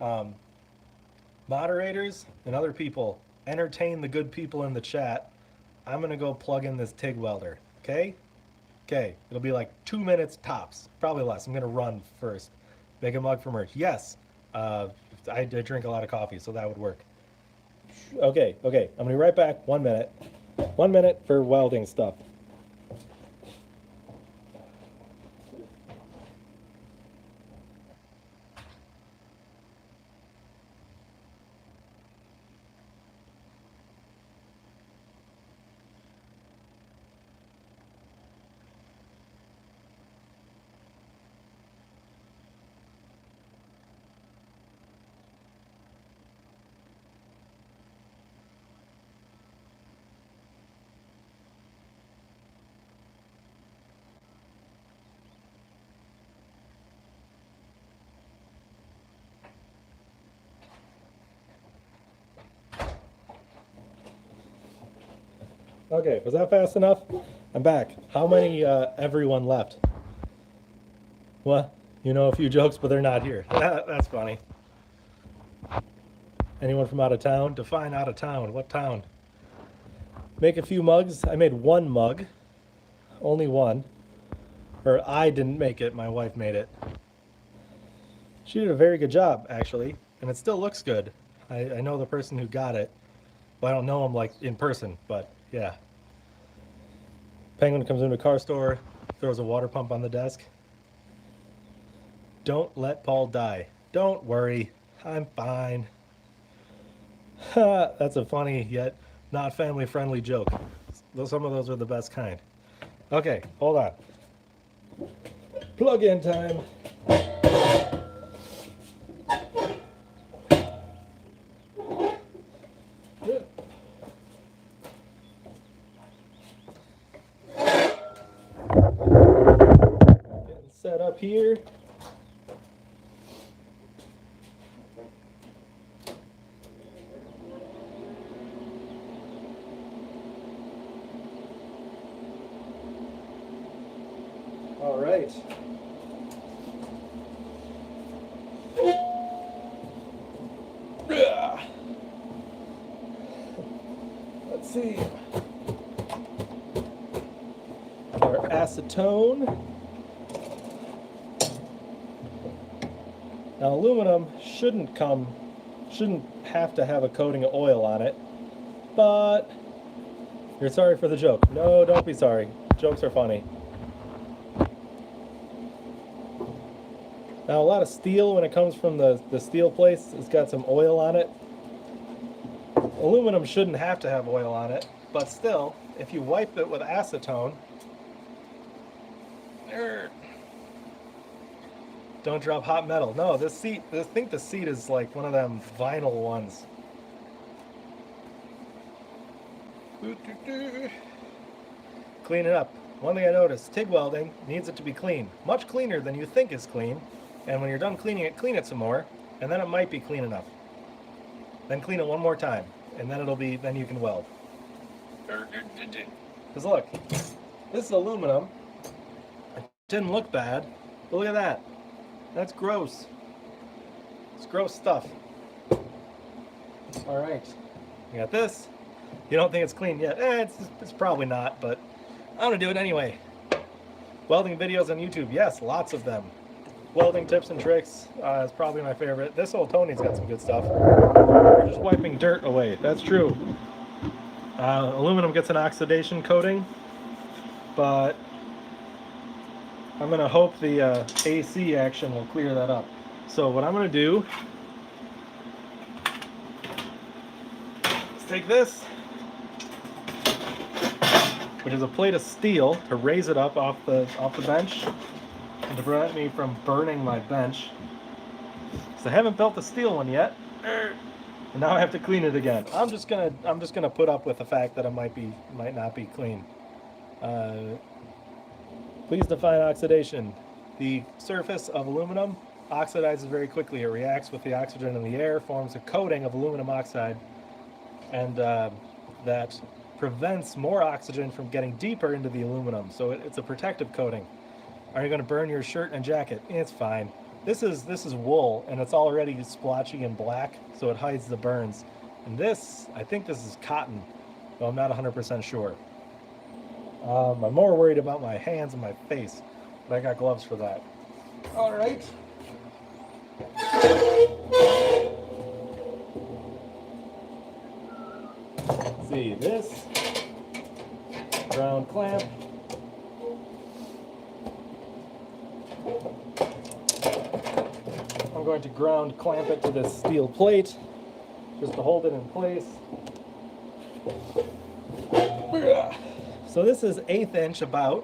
Um, Moderators and other people, entertain the good people in the chat. I'm gonna go plug in this TIG welder. Okay? Okay. It'll be like 2 minutes tops. Probably less. I'm gonna run first. Make a mug for merch. Yes. I drink a lot of coffee, so that would work. Okay. I'm gonna be right back. 1 minute. 1 minute for welding stuff. Okay, was that fast enough? I'm back. How many everyone left? What? You know a few jokes, but they're not here. That's funny. Anyone from out of town? Define out of town. What town? Make a few mugs. I made one mug. Only one. Or I didn't make it, my wife made it. She did a very good job, actually, and it still looks good. I know the person who got it. Well, I don't know him like in person, but yeah. Penguin comes into a car store, throws a water pump on the desk. Don't let Paul die. Don't worry, I'm fine. That's a funny yet not family friendly joke. Some of those are the best kind. Okay, hold on. Plug in time. Getting set up here. All right. Let's see. Our acetone. Now aluminum shouldn't have to have a coating of oil on it, but you're sorry for the joke. No, don't be sorry. Jokes are funny. Now a lot of steel, when it comes from the steel place, it's got some oil on it. Aluminum shouldn't have to have oil on it, but still, if you wipe it with acetone, don't drop hot metal. No, this seat, I think the seat is like one of them vinyl ones. Clean it up. One thing I noticed, TIG welding needs it to be clean. Much cleaner than you think is clean. And when you're done cleaning it, clean it some more, and then it might be clean enough. Then clean it one more time, and then then you can weld. Because look, this is aluminum. It didn't look bad, but look at that. That's gross. It's gross stuff. All right, you got this. You don't think it's clean yet? It's probably not, but I'm gonna do it anyway. Welding videos on YouTube, yes, lots of them. Welding tips and tricks is probably my favorite. This old Tony's got some good stuff. We're just wiping dirt away. That's true. Aluminum gets an oxidation coating, but I'm going to hope the AC action will clear that up. So what I'm going to do is take this, which is a plate of steel, to raise it up off the bench, and to prevent me from burning my bench. So I haven't built the steel one yet. And now I have to clean it again. I'm just gonna put up with the fact that it might not be clean. Please define oxidation. The surface of aluminum oxidizes very quickly. It reacts with the oxygen in the air, forms a coating of aluminum oxide, and that prevents more oxygen from getting deeper into the aluminum. So it's a protective coating. Are you going to burn your shirt and jacket? It's fine. This is wool, and it's already splotchy and black, so it hides the burns. And this, I think this is cotton, though I'm not 100% sure. I'm more worried about my hands and my face, but I got gloves for that. All right. Let's see, this ground clamp. I'm going to ground clamp it to this steel plate just to hold it in place. So this is 1/8 inch about.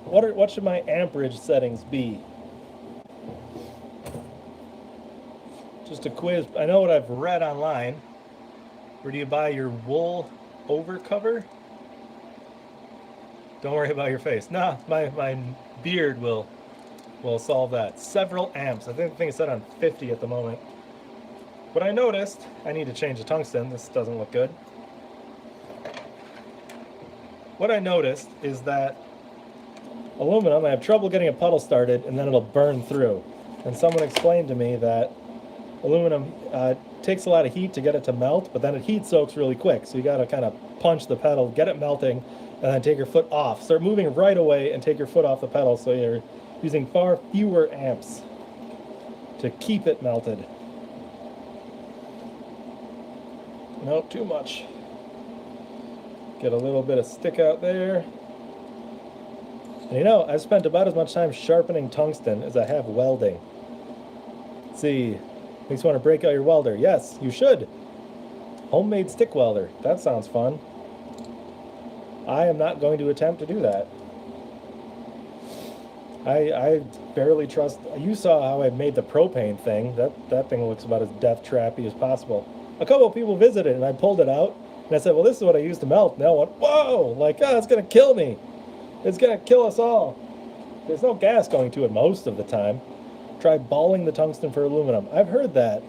What should my amperage settings be? Just a quiz. I know what I've read online. Where do you buy your wool overcover? Don't worry about your face. Nah, my beard will solve that. Several amps. I think it's set on 50 at the moment. But I noticed I need to change the tungsten. This doesn't look good. What I noticed is that aluminum, I have trouble getting a puddle started and then it'll burn through. And someone explained to me that aluminum takes a lot of heat to get it to melt, but then it heat soaks really quick. So you got to kind of punch the pedal, get it melting, and then take your foot off. Start moving right away and take your foot off the pedal so you're using far fewer amps to keep it melted. No, too much. Get a little bit of stick out there. And you know, I've spent about as much time sharpening tungsten as I have welding. Let's see. Makes you want to break out your welder. Yes, you should. Homemade stick welder. That sounds fun. I am not going to attempt to do that. I barely trust. You saw how I made the propane thing. That thing looks about as death trappy as possible. A couple of people visited and I pulled it out and I said, well, this is what I used to melt. And they all went, whoa, like, oh, it's going to kill me. It's going to kill us all. There's no gas going to it most of the time. Try balling the tungsten for aluminum. I've heard that.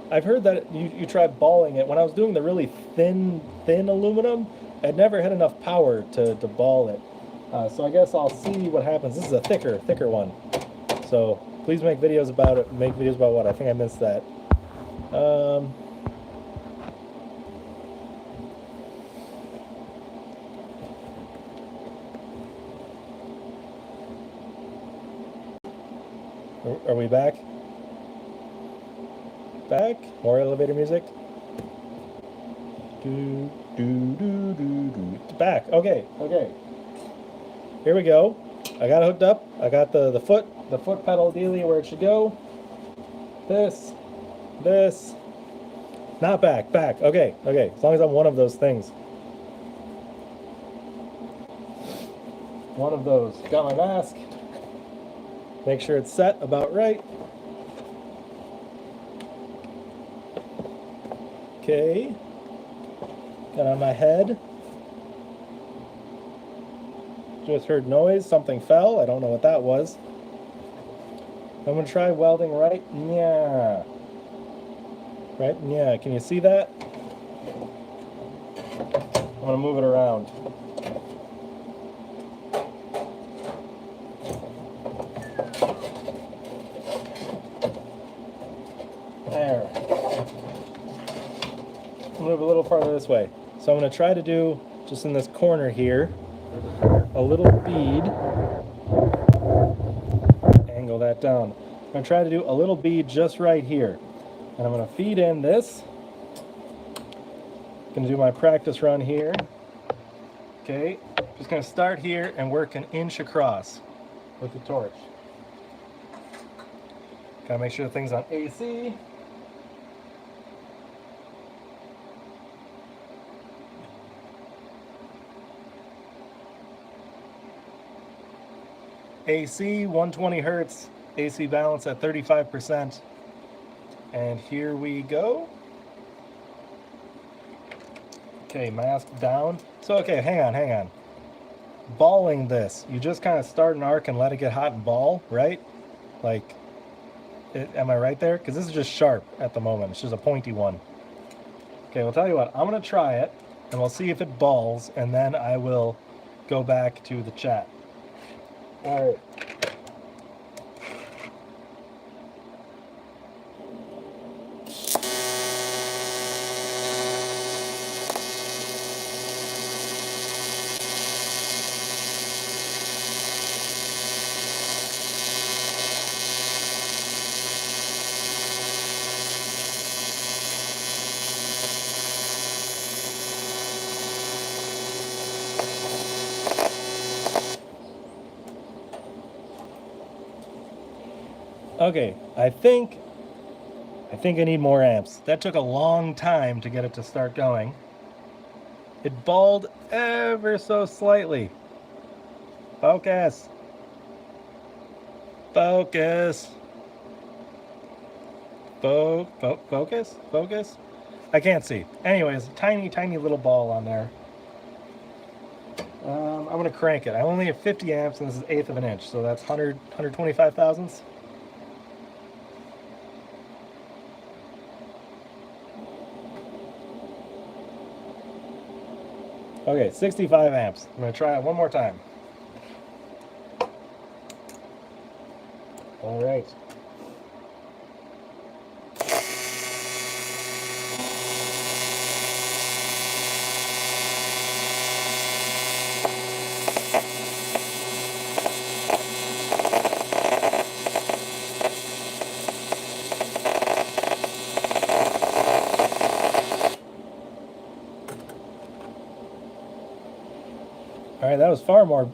I've heard that you try balling it. When I was doing the really thin aluminum, I'd never had enough power to ball it. So I guess I'll see what happens. This is a thicker one. So please make videos about it. Make videos about what? I think I missed that. Are we back? Back? More elevator music? Do, do, do, do, do. Back. Okay. Here we go. I got it hooked up. I got the foot pedal dealie where it should go. This. Not back. Okay. As long as I'm one of those things. One of those. Got my mask. Make sure it's set about right. Okay. Got on my head. Just heard noise. Something fell. I don't know what that was. I'm going to try welding right. Yeah. Right? Yeah. Can you see that? I'm going to move it around. There. Move a little farther this way. So I'm going to try to do, just in this corner here, a little bead. Angle that down. I'm going to try to do a little bead just right here. And I'm going to feed in this. Going to do my practice run here. Okay. Just going to start here and work an inch across with the torch. Got to make sure the thing's on AC. AC 120 hertz, AC balance at 35%. And here we go. Okay, mask down. So, okay, hang on. Balling this, you just kind of start an arc and let it get hot and ball, right? Like, am I right there? Because this is just sharp at the moment. It's just a pointy one. Okay, I'll tell you what. I'm going to try it, and we'll see if it balls, and then I will go back to the chat. All right. Okay, I think I need more amps. That took a long time to get it to start going. It balled ever so slightly. Focus. Focus. Focus. I can't see. Anyways, tiny little ball on there. I'm gonna crank it. I only have 50 amps and this is 1/8 of an inch, so that's 125 thousandths. Okay, 65 amps. I'm gonna try it one more time. All right. All right, that was far more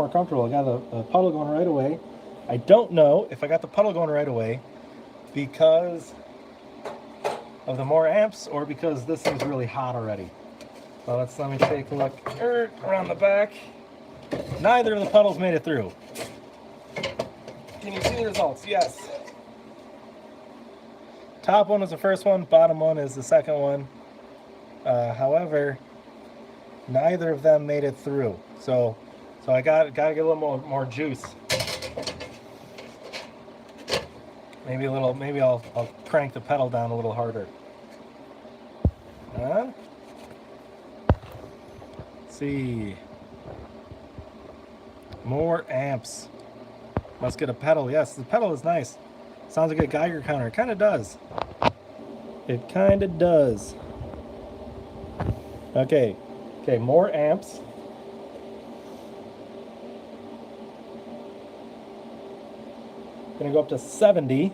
comfortable. I got the puddle going right away. I don't know if I got the puddle going right away because of the more amps or because this thing's really hot already. So let me take a look around the back. Neither of the puddles made it through. Can you see the results? Yes. Top one is the first one, bottom one is the second one. However, neither of them made it through. So I gotta get a little more juice. Maybe I'll crank the pedal down a little harder. Let's see. More amps. Must get a pedal. Yes, the pedal is nice. Sounds like a Geiger counter. It kind of does. It kind of does. Okay, more amps. Gonna go up to 70.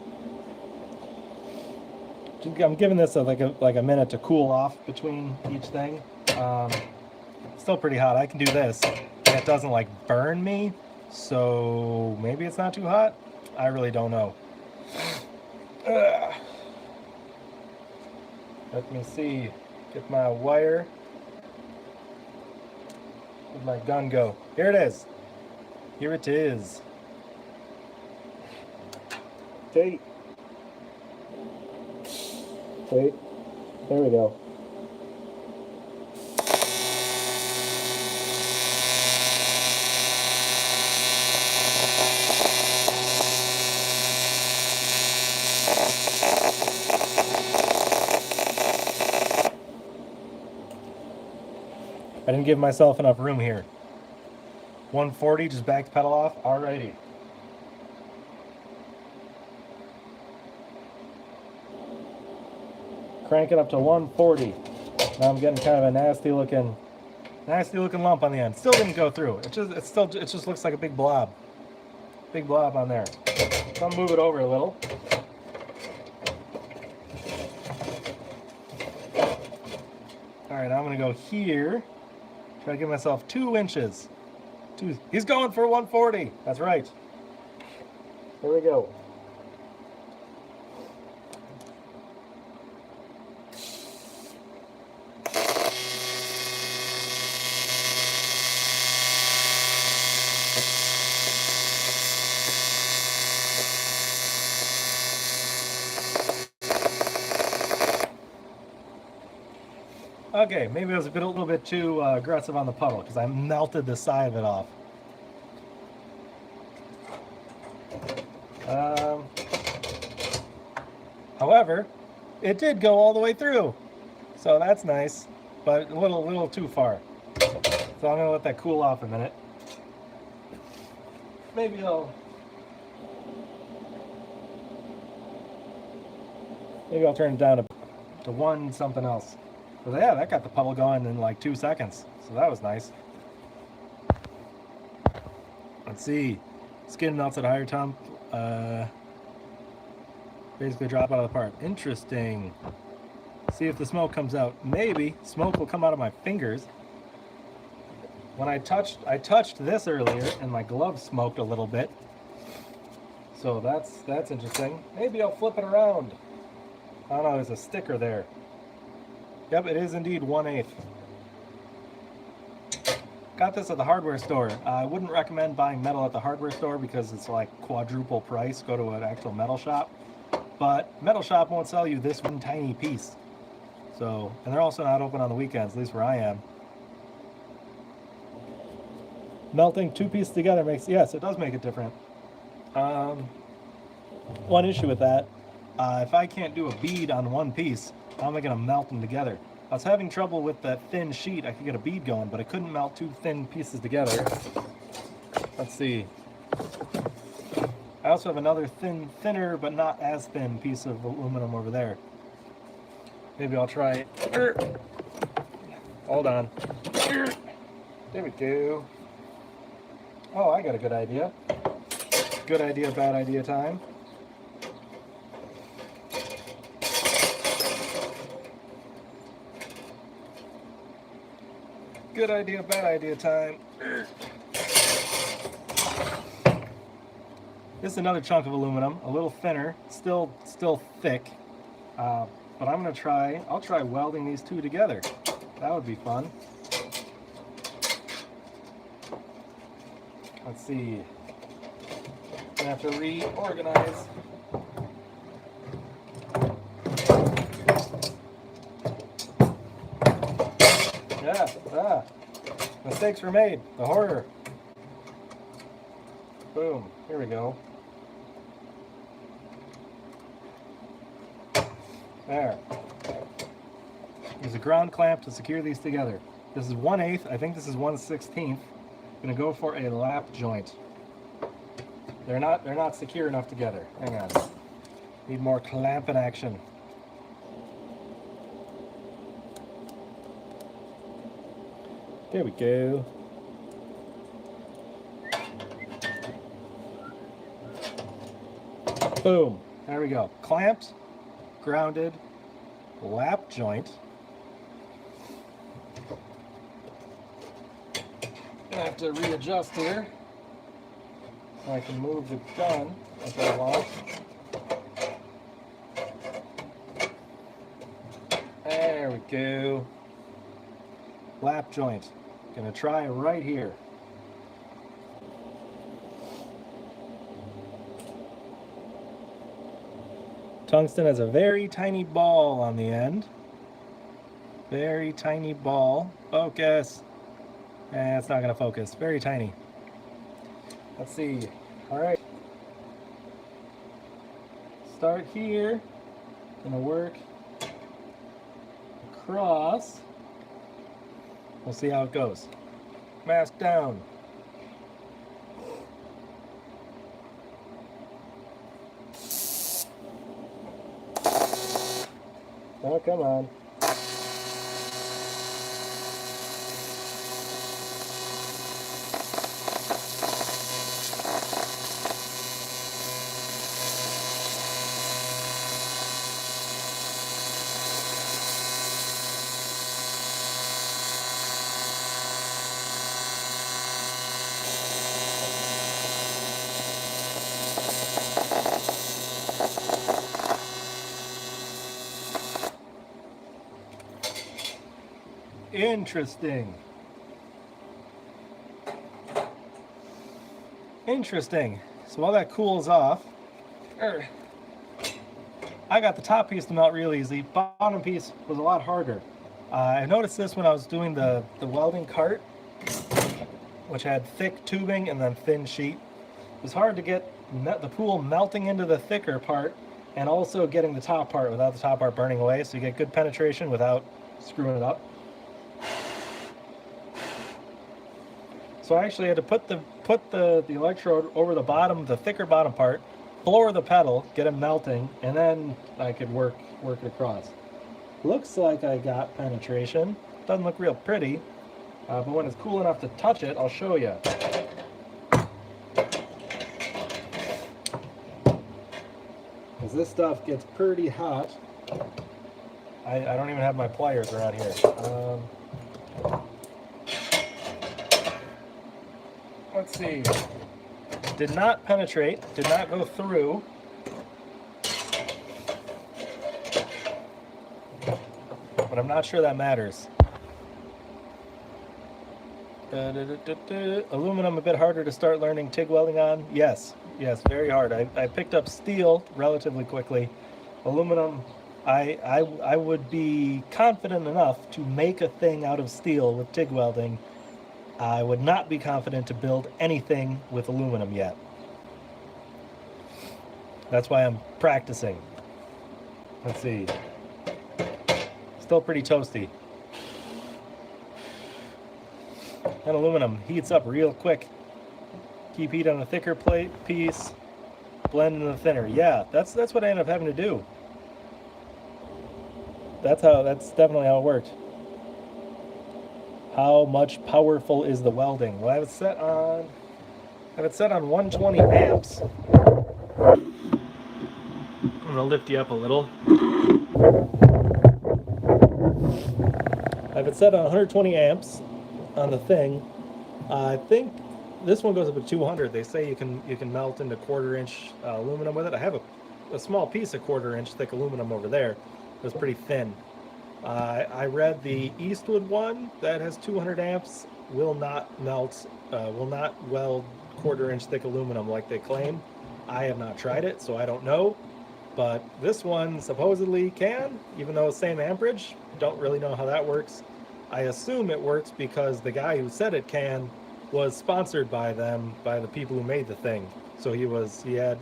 I'm giving this like a minute to cool off between each thing. Still pretty hot. I can do this, and it doesn't like burn me. So maybe it's not too hot. I really don't know. Let me see. Get my wire. Where'd my gun go? Here it is. Here it is. Okay. Wait. There we go. I didn't give myself enough room here. 140, just back the pedal off. Alrighty. Crank it up to 140. Now I'm getting kind of a nasty looking lump on the end. Still didn't go through. It just looks like a big blob. Big blob on there. So I'll move it over a little. Alright, I'm gonna go here. Try to give myself 2 inches. He's going for 140. That's right. Here we go. Okay, maybe I was a little bit too aggressive on the puddle because I melted the side of it off. However, it did go all the way through, so that's nice, but a little too far. So I'm gonna let that cool off a minute. Maybe I'll turn it down to one something else. But yeah, that got the puddle going in like 2 seconds, so that was nice. Let's see, skin melts at a higher temp. Basically drop out of the part. Interesting. See if the smoke comes out. Maybe smoke will come out of my fingers. When I touched this earlier and my glove smoked a little bit. So that's interesting. Maybe I'll flip it around. I don't know, there's a sticker there. Yep, it is indeed 1/8. Got this at the hardware store. I wouldn't recommend buying metal at the hardware store because it's like quadruple price. Go to an actual metal shop. But metal shop won't sell you this one tiny piece. So, and they're also not open on the weekends, at least where I am. Melting 2 pieces together makes, yes, it does make it different. One issue with that, if I can't do a bead on one piece, how am I going to melt them together? I was having trouble with that thin sheet. I could get a bead going, but I couldn't melt 2 thin pieces together. Let's see. I also have another thinner but not as thin piece of aluminum over there. Maybe I'll try. Hold on. There we go. Oh, I got a good idea. Good idea, bad idea time. Good idea, bad idea time. This is another chunk of aluminum, a little thinner, still thick. But I'll try welding these 2 together. That would be fun. Let's see. I have to reorganize. Yeah, mistakes were made. The horror. Boom, here we go. There. There's a ground clamp to secure these together. This is 1/8, I think this is 1/16. I'm gonna go for a lap joint. They're not secure enough together. Hang on. Need more clamping action. There we go. Boom. There we go. Clamped, grounded, lap joint. I have to readjust here so I can move the gun if I want. There we go. Lap joint. Gonna try right here. Tungsten has a very tiny ball on the end. Very tiny ball. Focus. It's not gonna focus. Very tiny. Let's see. All right. Start here. Gonna work across. We'll see how it goes. Mask down. Oh, come on. Interesting. Interesting. So while that cools off, I got the top piece to melt real easy. Bottom piece was a lot harder. I noticed this when I was doing the welding cart, which had thick tubing and then thin sheet. It was hard to get the pool melting into the thicker part and also getting the top part without the top part burning away, so you get good penetration without screwing it up. So I actually had to put the electrode over the bottom, the thicker bottom part, floor the pedal, get it melting, and then I could work it across. Looks like I got penetration. Doesn't look real pretty, but when it's cool enough to touch it, I'll show you. Because this stuff gets pretty hot. I don't even have my pliers around here. Let's see. Did not penetrate, did not go through. But I'm not sure that matters. Aluminum a bit harder to start learning TIG welding on? Yes, very hard. I picked up steel relatively quickly. Aluminum, I would be confident enough to make a thing out of steel with TIG welding. I would not be confident to build anything with aluminum yet. That's why I'm practicing. Let's see. Still pretty toasty. And aluminum heats up real quick. Keep heat on a thicker plate piece, blend in the thinner. Yeah, that's what I end up having to do. That's definitely how it worked. How much powerful is the welding? Well, I have it set on 120 amps. I'm gonna lift you up a little. I have it set on 120 amps on the thing. I think this one goes up to 200. They say you can melt into 1/4 inch aluminum with it. I have a small piece of 1/4 inch thick aluminum over there. It's pretty thin. I read the Eastwood one that has 200 amps will not melt, will not weld 1/4 inch thick aluminum like they claim. I have not tried it, so I don't know. But this one supposedly can, even though same amperage. Don't really know how that works. I assume it works because the guy who said it can was sponsored by them, by the people who made the thing. So he had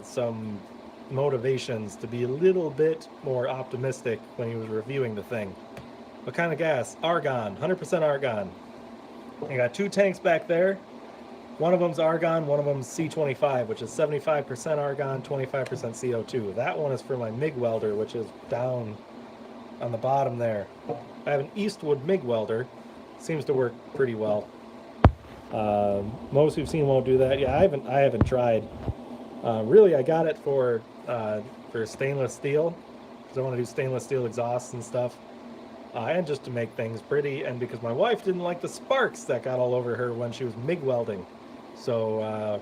some motivations to be a little bit more optimistic when he was reviewing the thing. What kind of gas? Argon, 100% argon. I got 2 tanks back there. One of them's argon, one of them's C25, which is 75% argon, 25% CO2. That one is for my MIG welder, which is down on the bottom there. I have an Eastwood MIG welder. Seems to work pretty well. Most we've seen won't do that. Yeah, I haven't tried. Really, I got it for stainless steel, because I want to do stainless steel exhausts and stuff, and just to make things pretty, and because my wife didn't like the sparks that got all over her when she was MIG welding. So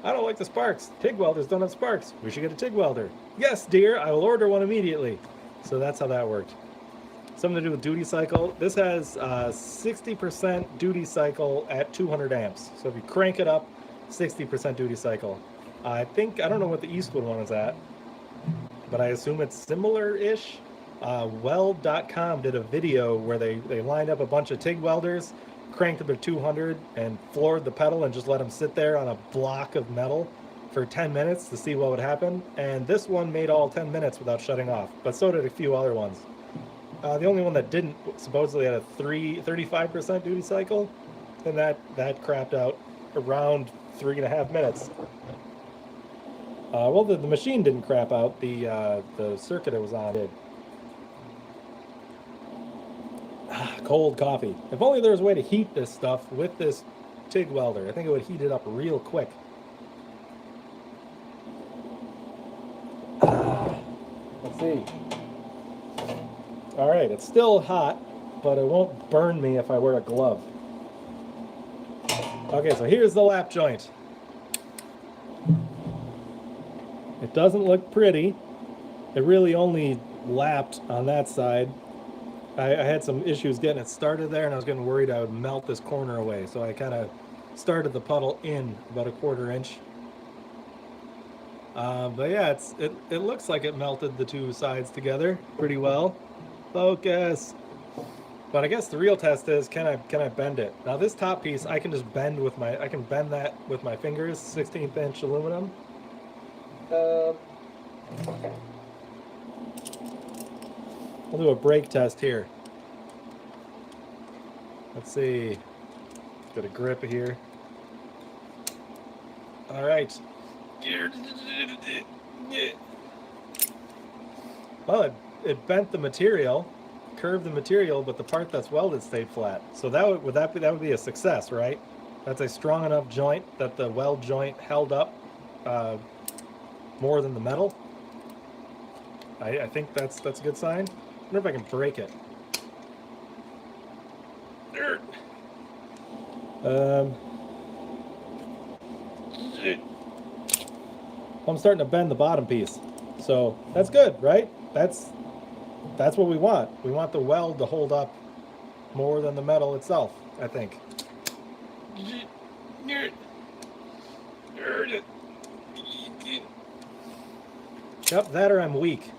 I don't like the sparks. TIG welders don't have sparks. We should get a TIG welder. Yes, dear, I will order one immediately. So that's how that worked. Something to do with duty cycle. This has 60% duty cycle at 200 amps. So if you crank it up, 60% duty cycle. I don't know what the Eastwood one is at, but I assume it's similar-ish. Weld.com did a video where they lined up a bunch of TIG welders, cranked them to 200, and floored the pedal and just let them sit there on a block of metal for 10 minutes to see what would happen. And this one made all 10 minutes without shutting off, but so did a few other ones. The only one that didn't supposedly had a 35% duty cycle, and that crapped out around 3.5 minutes. Well, the machine didn't crap out. The circuit it was on did. Cold coffee. If only there was a way to heat this stuff with this TIG welder. I think it would heat it up real quick. Let's see. All right, it's still hot, but it won't burn me if I wear a glove. Okay, so here's the lap joint. It doesn't look pretty. It really only lapped on that side. I had some issues getting it started there, and I was getting worried I would melt this corner away. So I kind of started the puddle in about a 1/4 inch. But yeah, it looks like it melted the two sides together pretty well. Focus. But I guess the real test is, can I bend it? Now this top piece I can just bend with I can bend that with my fingers, 16th inch aluminum. I'll do a brake test here. Let's see. Got a grip here. All right. Well, it bent the material, curved the material, but the part that's welded stayed flat. So that would be a success, right? That's a strong enough joint that the weld joint held up more than the metal. I think that's a good sign. I wonder if I can break it. I'm starting to bend the bottom piece, so that's good, right? That's what we want. We want the weld to hold up more than the metal itself, I think. Yep, that or I'm weak.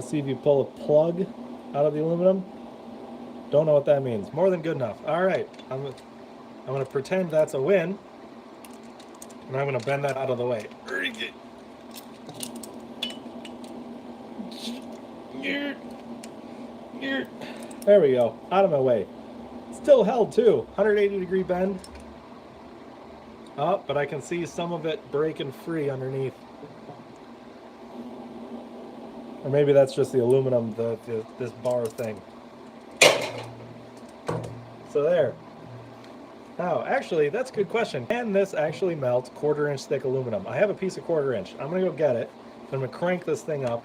See if you pull a plug out of the aluminum. Don't know what that means. More than good enough. All right, I'm going to pretend that's a win, and I'm going to bend that out of the way. There we go. Out of my way. Still held too. 180-degree bend. Oh, but I can see some of it breaking free underneath. Or maybe that's just the aluminum, this bar thing. So there. Now, actually, that's a good question. Can this actually melt 1/4 inch thick aluminum? I have a piece of 1/4 inch. I'm gonna go get it. I'm gonna crank this thing up,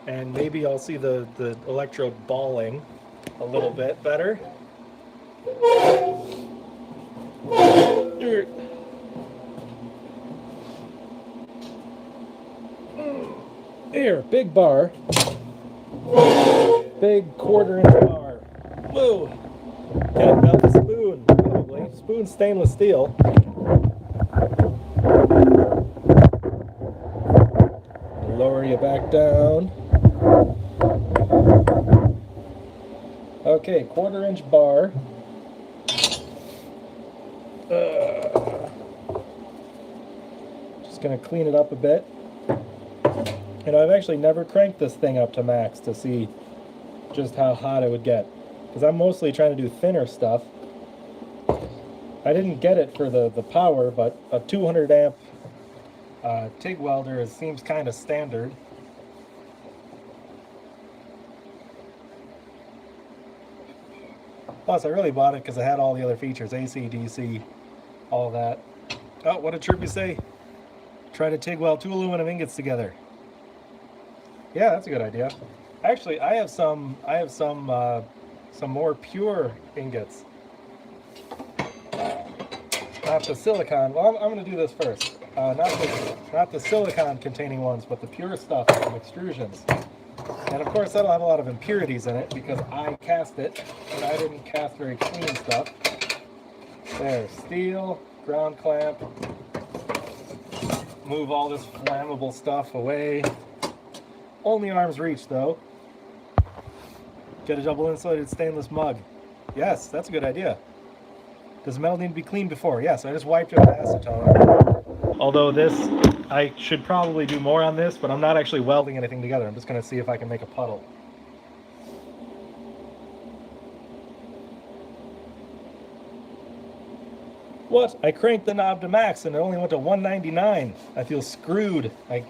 and maybe I'll see the electrode balling a little bit better. Here, big bar. Big 1/4 inch bar. Whoa! Can't melt the spoon, probably. Spoon's stainless steel. Lower you back down. Okay, 1/4 inch bar. Just gonna clean it up a bit. And I've actually never cranked this thing up to max to see just how hot it would get, because I'm mostly trying to do thinner stuff. I didn't get it for the power, but a 200 amp TIG welder seems kind of standard. Plus, I really bought it because it had all the other features, AC, DC, all of that. Oh, what did Chirpy say? Try to TIG weld 2 aluminum ingots together. Yeah, that's a good idea. Actually, I have some more pure ingots. Not the silicon. Well, I'm going to do this first. Not the silicon containing ones, but the pure stuff from extrusions. And of course, that'll have a lot of impurities in it because I cast it, and I didn't cast very clean stuff. There, steel, ground clamp. Move all this flammable stuff away. Only arm's reach, though. Get a double insulated stainless mug. Yes, that's a good idea. Does the metal need to be cleaned before? Yes, I just wiped it with acetone. Although this, I should probably do more on this, but I'm not actually welding anything together. I'm just going to see if I can make a puddle. What? I cranked the knob to max and it only went to 199. I feel screwed. I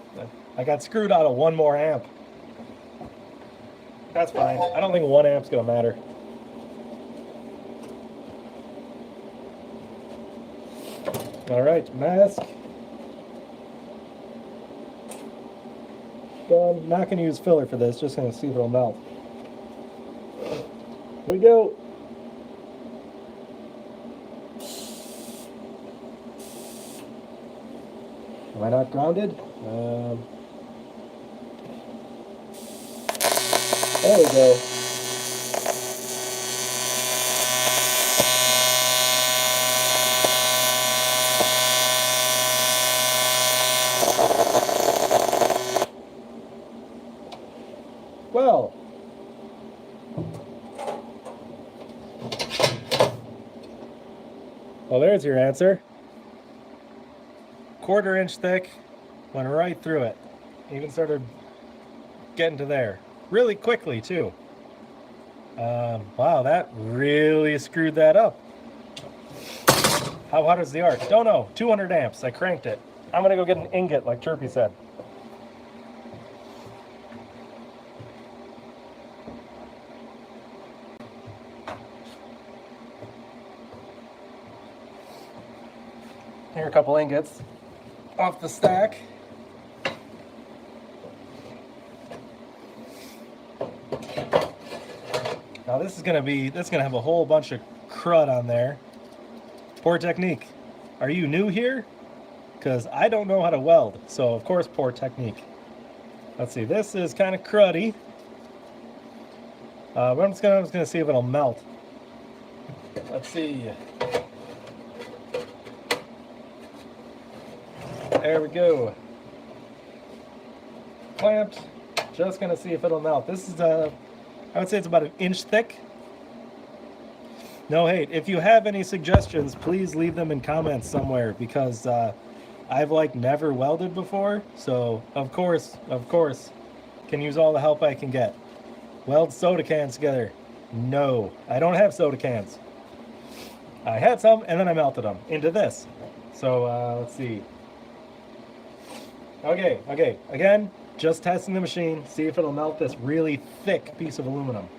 got screwed out of 1 more amp. That's fine. I don't think 1 amp's going to matter. All right, mask. Done. Not going to use filler for this, just going to see if it'll melt. Here we go. Am I not grounded? There we go. Well, there's your answer. 1/4 inch thick, went right through it. Even started getting to there. Really quickly, too. Wow, that really screwed that up. How hot is the arc? Don't know. 200 amps. I cranked it. I'm going to go get an ingot, like Chirpy said. Here are a couple ingots off the stack. Now this is gonna have a whole bunch of crud on there. Poor technique. Are you new here? Because I don't know how to weld, so of course poor technique. Let's see, this is kind of cruddy. But I'm just gonna see if it'll melt. Let's see. There we go. Clamped. Just gonna see if it'll melt. This is I would say it's about 1 inch thick. No hate. If you have any suggestions, please leave them in comments somewhere, because I've like never welded before, so of course can use all the help I can get. Weld soda cans together. No, I don't have soda cans. I had some and then I melted them into this. So let's see. Okay, again, just testing the machine, see if it'll melt this really thick piece of aluminum.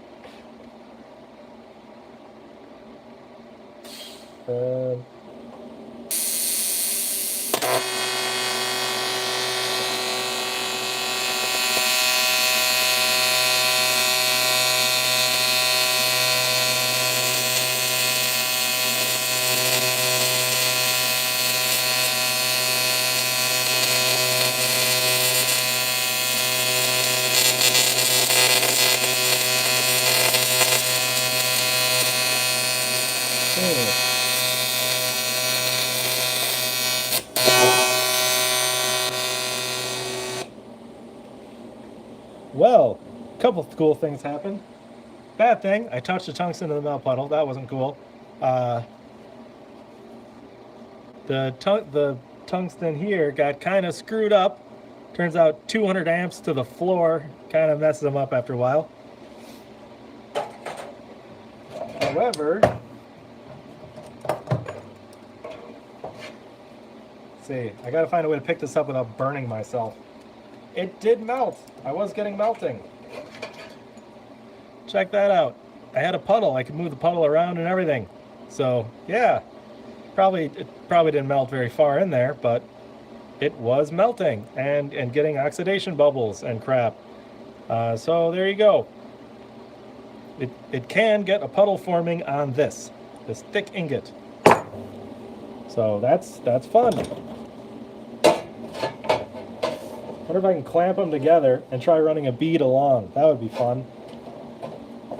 Well, a couple of cool things happened. Bad thing, I touched the tungsten in the melt puddle. That wasn't cool. The tungsten here got kind of screwed up. Turns out 200 amps to the floor kind of messes them up after a while. However, let's see, I gotta find a way to pick this up without burning myself. It did melt. I was getting melting. Check that out. I had a puddle. I could move the puddle around and everything. So yeah, it probably didn't melt very far in there, but it was melting and getting oxidation bubbles and crap. So there you go. It can get a puddle forming on this thick ingot. So that's fun. Wonder if I can clamp them together and try running a bead along. That would be fun.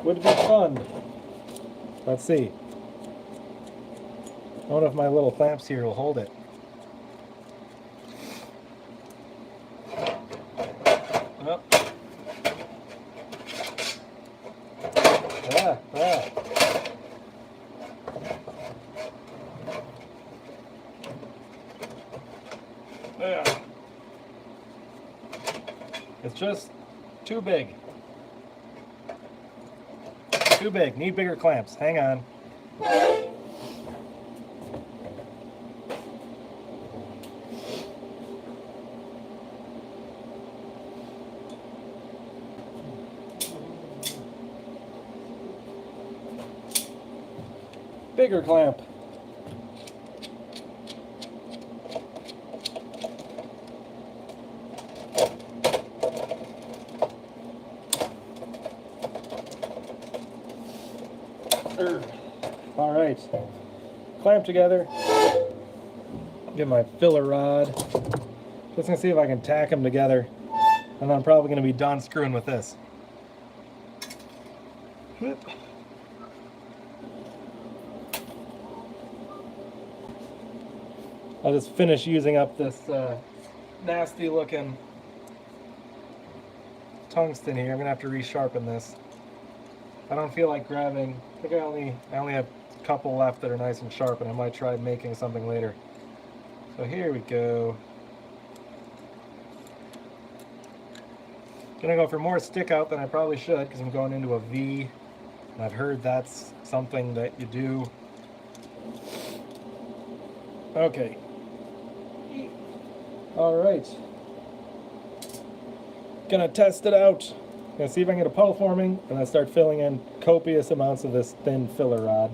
Would be fun. Let's see. I wonder if my little clamps here will hold it. Oh. Ah. Yeah. It's just too big. Too big. Need bigger clamps. Hang on. Bigger clamp. All right, clamp together. Get my filler rod. Just gonna see if I can tack them together, and then I'm probably gonna be done screwing with this. I'll just finish using up this nasty looking tungsten here. I'm gonna have to resharpen this. I don't feel like grabbing. I think I only have couple left that are nice and sharp, and I might try making something later. So here we go. Gonna go for more stick out than I probably should because I'm going into a V, and I've heard that's something that you do. Okay. All right. Gonna test it out. Gonna see if I can get a puddle forming, and then start filling in copious amounts of this thin filler rod.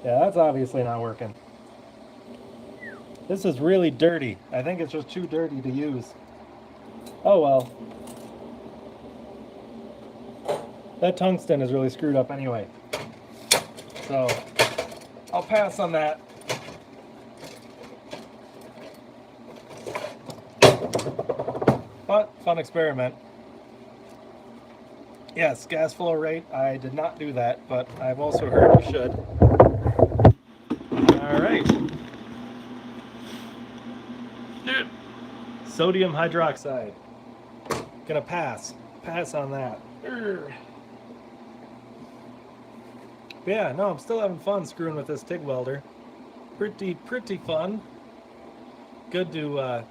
Yeah, that's obviously not working. This is really dirty. I think it's just too dirty to use. Oh well. That tungsten is really screwed up anyway. So, I'll pass on that. But, fun experiment. Yes, gas flow rate. I did not do that, but I've also heard you should. Alright. Sodium hydroxide. Gonna pass. Pass on that. Yeah, no, I'm still having fun screwing with this TIG welder. Pretty fun. Good to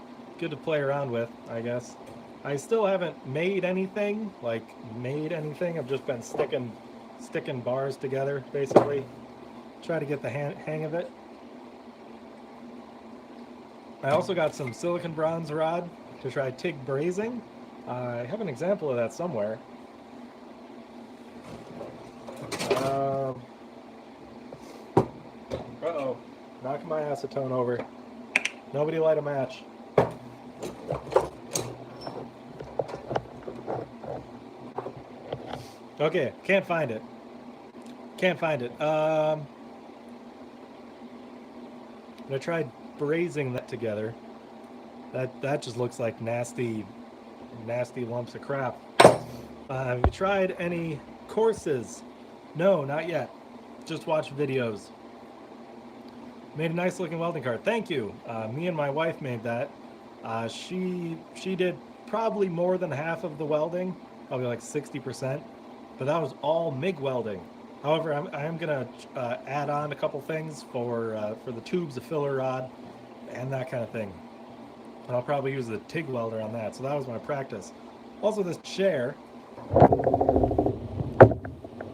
play around with, I guess. I still haven't made anything. I've just been sticking bars together, basically. Try to get the hang of it. I also got some silicon bronze rod to try TIG brazing. I have an example of that somewhere. Uh-oh, knocking my acetone over. Nobody light a match. Okay, can't find it. I'm gonna try brazing that together. That just looks like nasty lumps of crap. Have you tried any courses? No, not yet. Just watch videos. Made a nice looking welding cart. Thank you. Me and my wife made that. She did probably more than half of the welding, probably like 60%, but that was all MIG welding. However, I'm gonna add on a couple things for the tubes, the filler rod, and that kind of thing. And I'll probably use the TIG welder on that. So that was my practice. Also, this chair.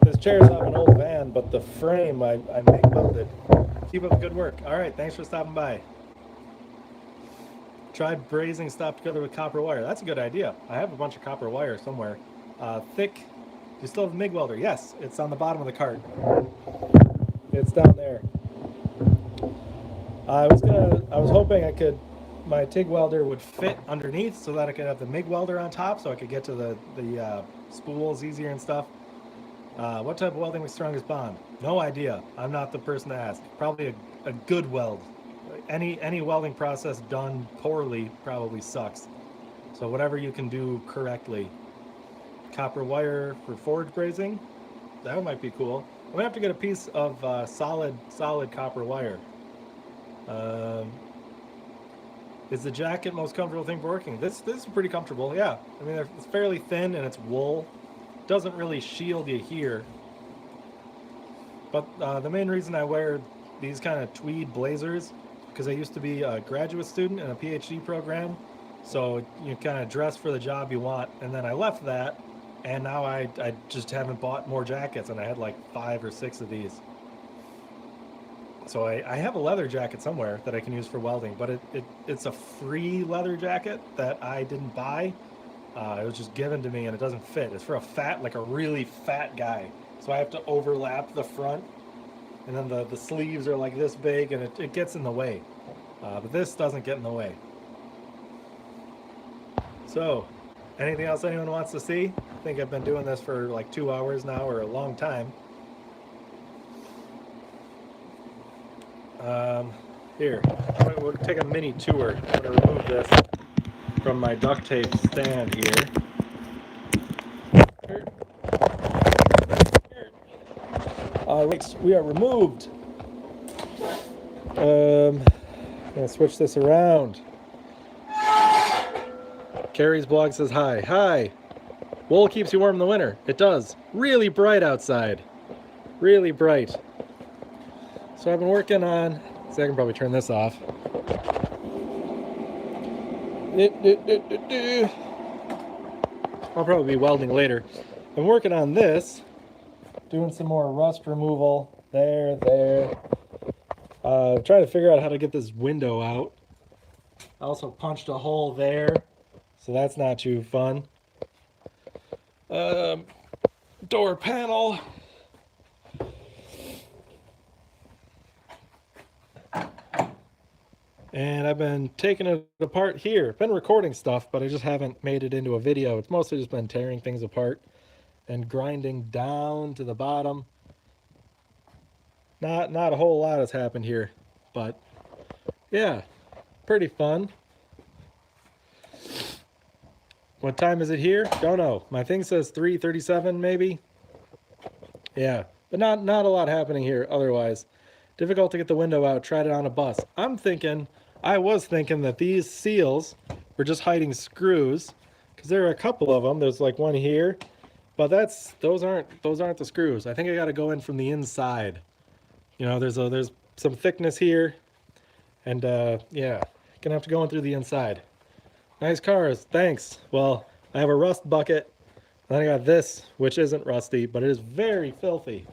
This chair is not an old van, but the frame I MIG welded. Keep up the good work. All right, thanks for stopping by. Tried brazing stuff together with copper wire. That's a good idea. I have a bunch of copper wire somewhere. Thick. Do you still have a MIG welder? Yes, it's on the bottom of the cart. It's down there. I was hoping my TIG welder would fit underneath so that I could have the MIG welder on top so I could get to the spools easier and stuff. What type of welding makes strongest bond? No idea. I'm not the person to ask. Probably a good weld. Any welding process done poorly probably sucks. So whatever you can do correctly. Copper wire for forge brazing, that might be cool. I'm gonna have to get a piece of solid copper wire. Is the jacket most comfortable thing for working? This is pretty comfortable, yeah. I mean, it's fairly thin and it's wool. Doesn't really shield you here. But the main reason I wear these kind of tweed blazers, because I used to be a graduate student in a PhD program, so you kind of dress for the job you want. And then I left that, and now I just haven't bought more jackets, and I had like 5 or 6 of these. So I have a leather jacket somewhere that I can use for welding, but it's a free leather jacket that I didn't buy. It was just given to me and it doesn't fit. It's for a really fat guy. So I have to overlap the front, and then the sleeves are like this big, and it gets in the way. But this doesn't get in the way. So, anything else anyone wants to see? I think I've been doing this for like 2 hours now, or a long time. Here, we'll take a mini tour. I'm going to remove this. from my duct tape stand here. Wait, we are removed. I'm gonna switch this around. Carrie's blog says hi. Hi. Wool keeps you warm in the winter. It does. Really bright outside. Really bright. So I've been working on, so I can probably turn this off. I'll probably be welding later. I'm working on this, doing some more rust removal. There. Trying to figure out how to get this window out. I also punched a hole there, so that's not too fun. Door panel. And I've been taking it apart here. Been recording stuff, but I just haven't made it into a video. It's mostly just been tearing things apart and grinding down to the bottom. Not a whole lot has happened here, but yeah, pretty fun. What time is it here? Don't know. My thing says 3:37 maybe. Yeah, but not a lot happening here otherwise. Difficult to get the window out. Tried it on a bus. I was thinking that these seals were just hiding screws, because there are a couple of them. There's like one here, but those aren't the screws. I think I got to go in from the inside. You know, there's some thickness here, and yeah, gonna have to go in through the inside. Nice cars, thanks. Well, I have a rust bucket, and then I got this, which isn't rusty, but it is very filthy.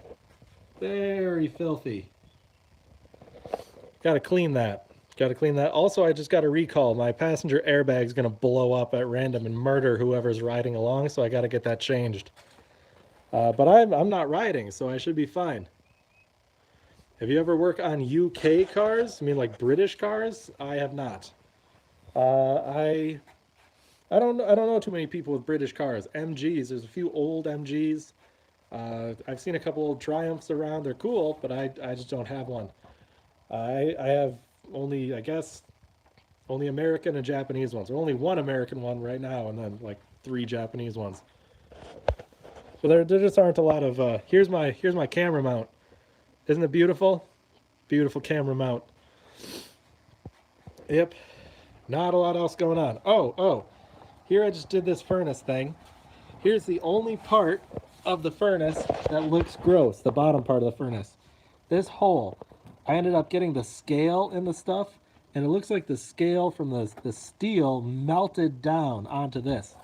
Very filthy. Gotta clean that. Also, I just got a recall. My passenger airbag is gonna blow up at random and murder whoever's riding along, so I gotta get that changed. But I'm not riding, so I should be fine. Have you ever worked on UK cars? I mean, like British cars? I have not. I don't know too many people with British cars. MGs, there's a few old MGs. I've seen a couple old Triumphs around. They're cool, but I just don't have one. I have only, I guess, only American and Japanese ones. Or only one American one right now, and then like 3 Japanese ones. So there just aren't a lot of. Here's my camera mount. Isn't it beautiful? Beautiful camera mount. Yep. Not a lot else going on. Oh. Here I just did this furnace thing. Here's the only part of the furnace that looks gross, the bottom part of the furnace. This hole. I ended up getting the scale in the stuff, and it looks like the scale from the steel melted down onto this.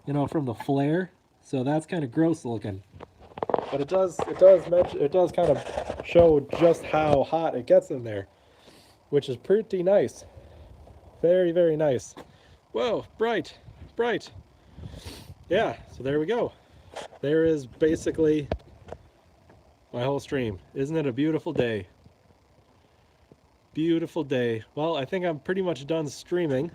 You know, from the flare. So that's kind of gross looking. But it does kind of show just how hot it gets in there, which is pretty nice. Very, very nice. Whoa, bright. Yeah, so there we go. There is basically my whole stream. Isn't it a beautiful day? Beautiful day. Well, I think I'm pretty much done streaming.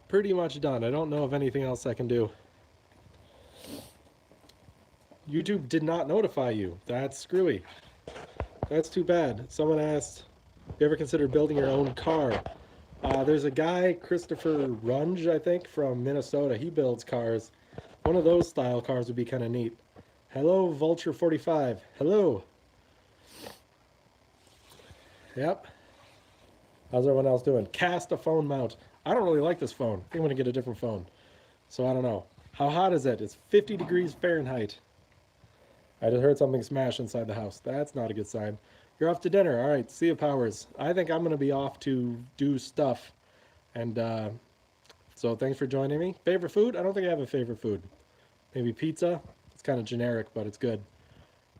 Pretty much done. I don't know of anything else I can do. YouTube did not notify you. That's screwy. That's too bad. Someone asked, have you ever considered building your own car? There's a guy, Christopher Runge, I think, from Minnesota. He builds cars. One of those style cars would be kind of neat. Hello, Vulture45. Hello. Yep. How's everyone else doing? Cast a phone mount. I don't really like this phone. I think I'm going to get a different phone. So I don't know. How hot is it? It's 50 degrees Fahrenheit. I just heard something smash inside the house. That's not a good sign. You're off to dinner. All right, see you, Powers. I think I'm going to be off to do stuff. And so thanks for joining me. Favorite food? I don't think I have a favorite food. Maybe pizza. It's kind of generic, but it's good.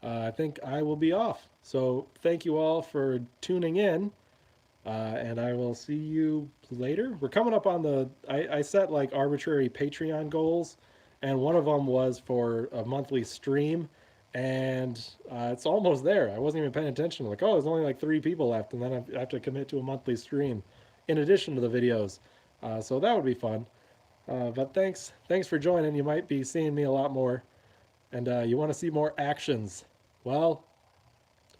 I think I will be off. So thank you all for tuning in. And I will see you later. We're coming up on the... I set like arbitrary Patreon goals. And one of them was for a monthly stream. And it's almost there. I wasn't even paying attention. Like, oh, there's only like 3 people left, and then I have to commit to a monthly stream in addition to the videos. So that would be fun. But thanks for joining. You might be seeing me a lot more. And you want to see more actions. Well,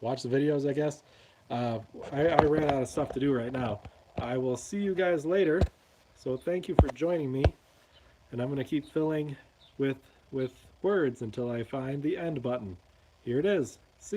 watch the videos, I guess. I ran out of stuff to do right now. I will see you guys later. So thank you for joining me. And I'm going to keep filling with words until I find the end button. Here it is.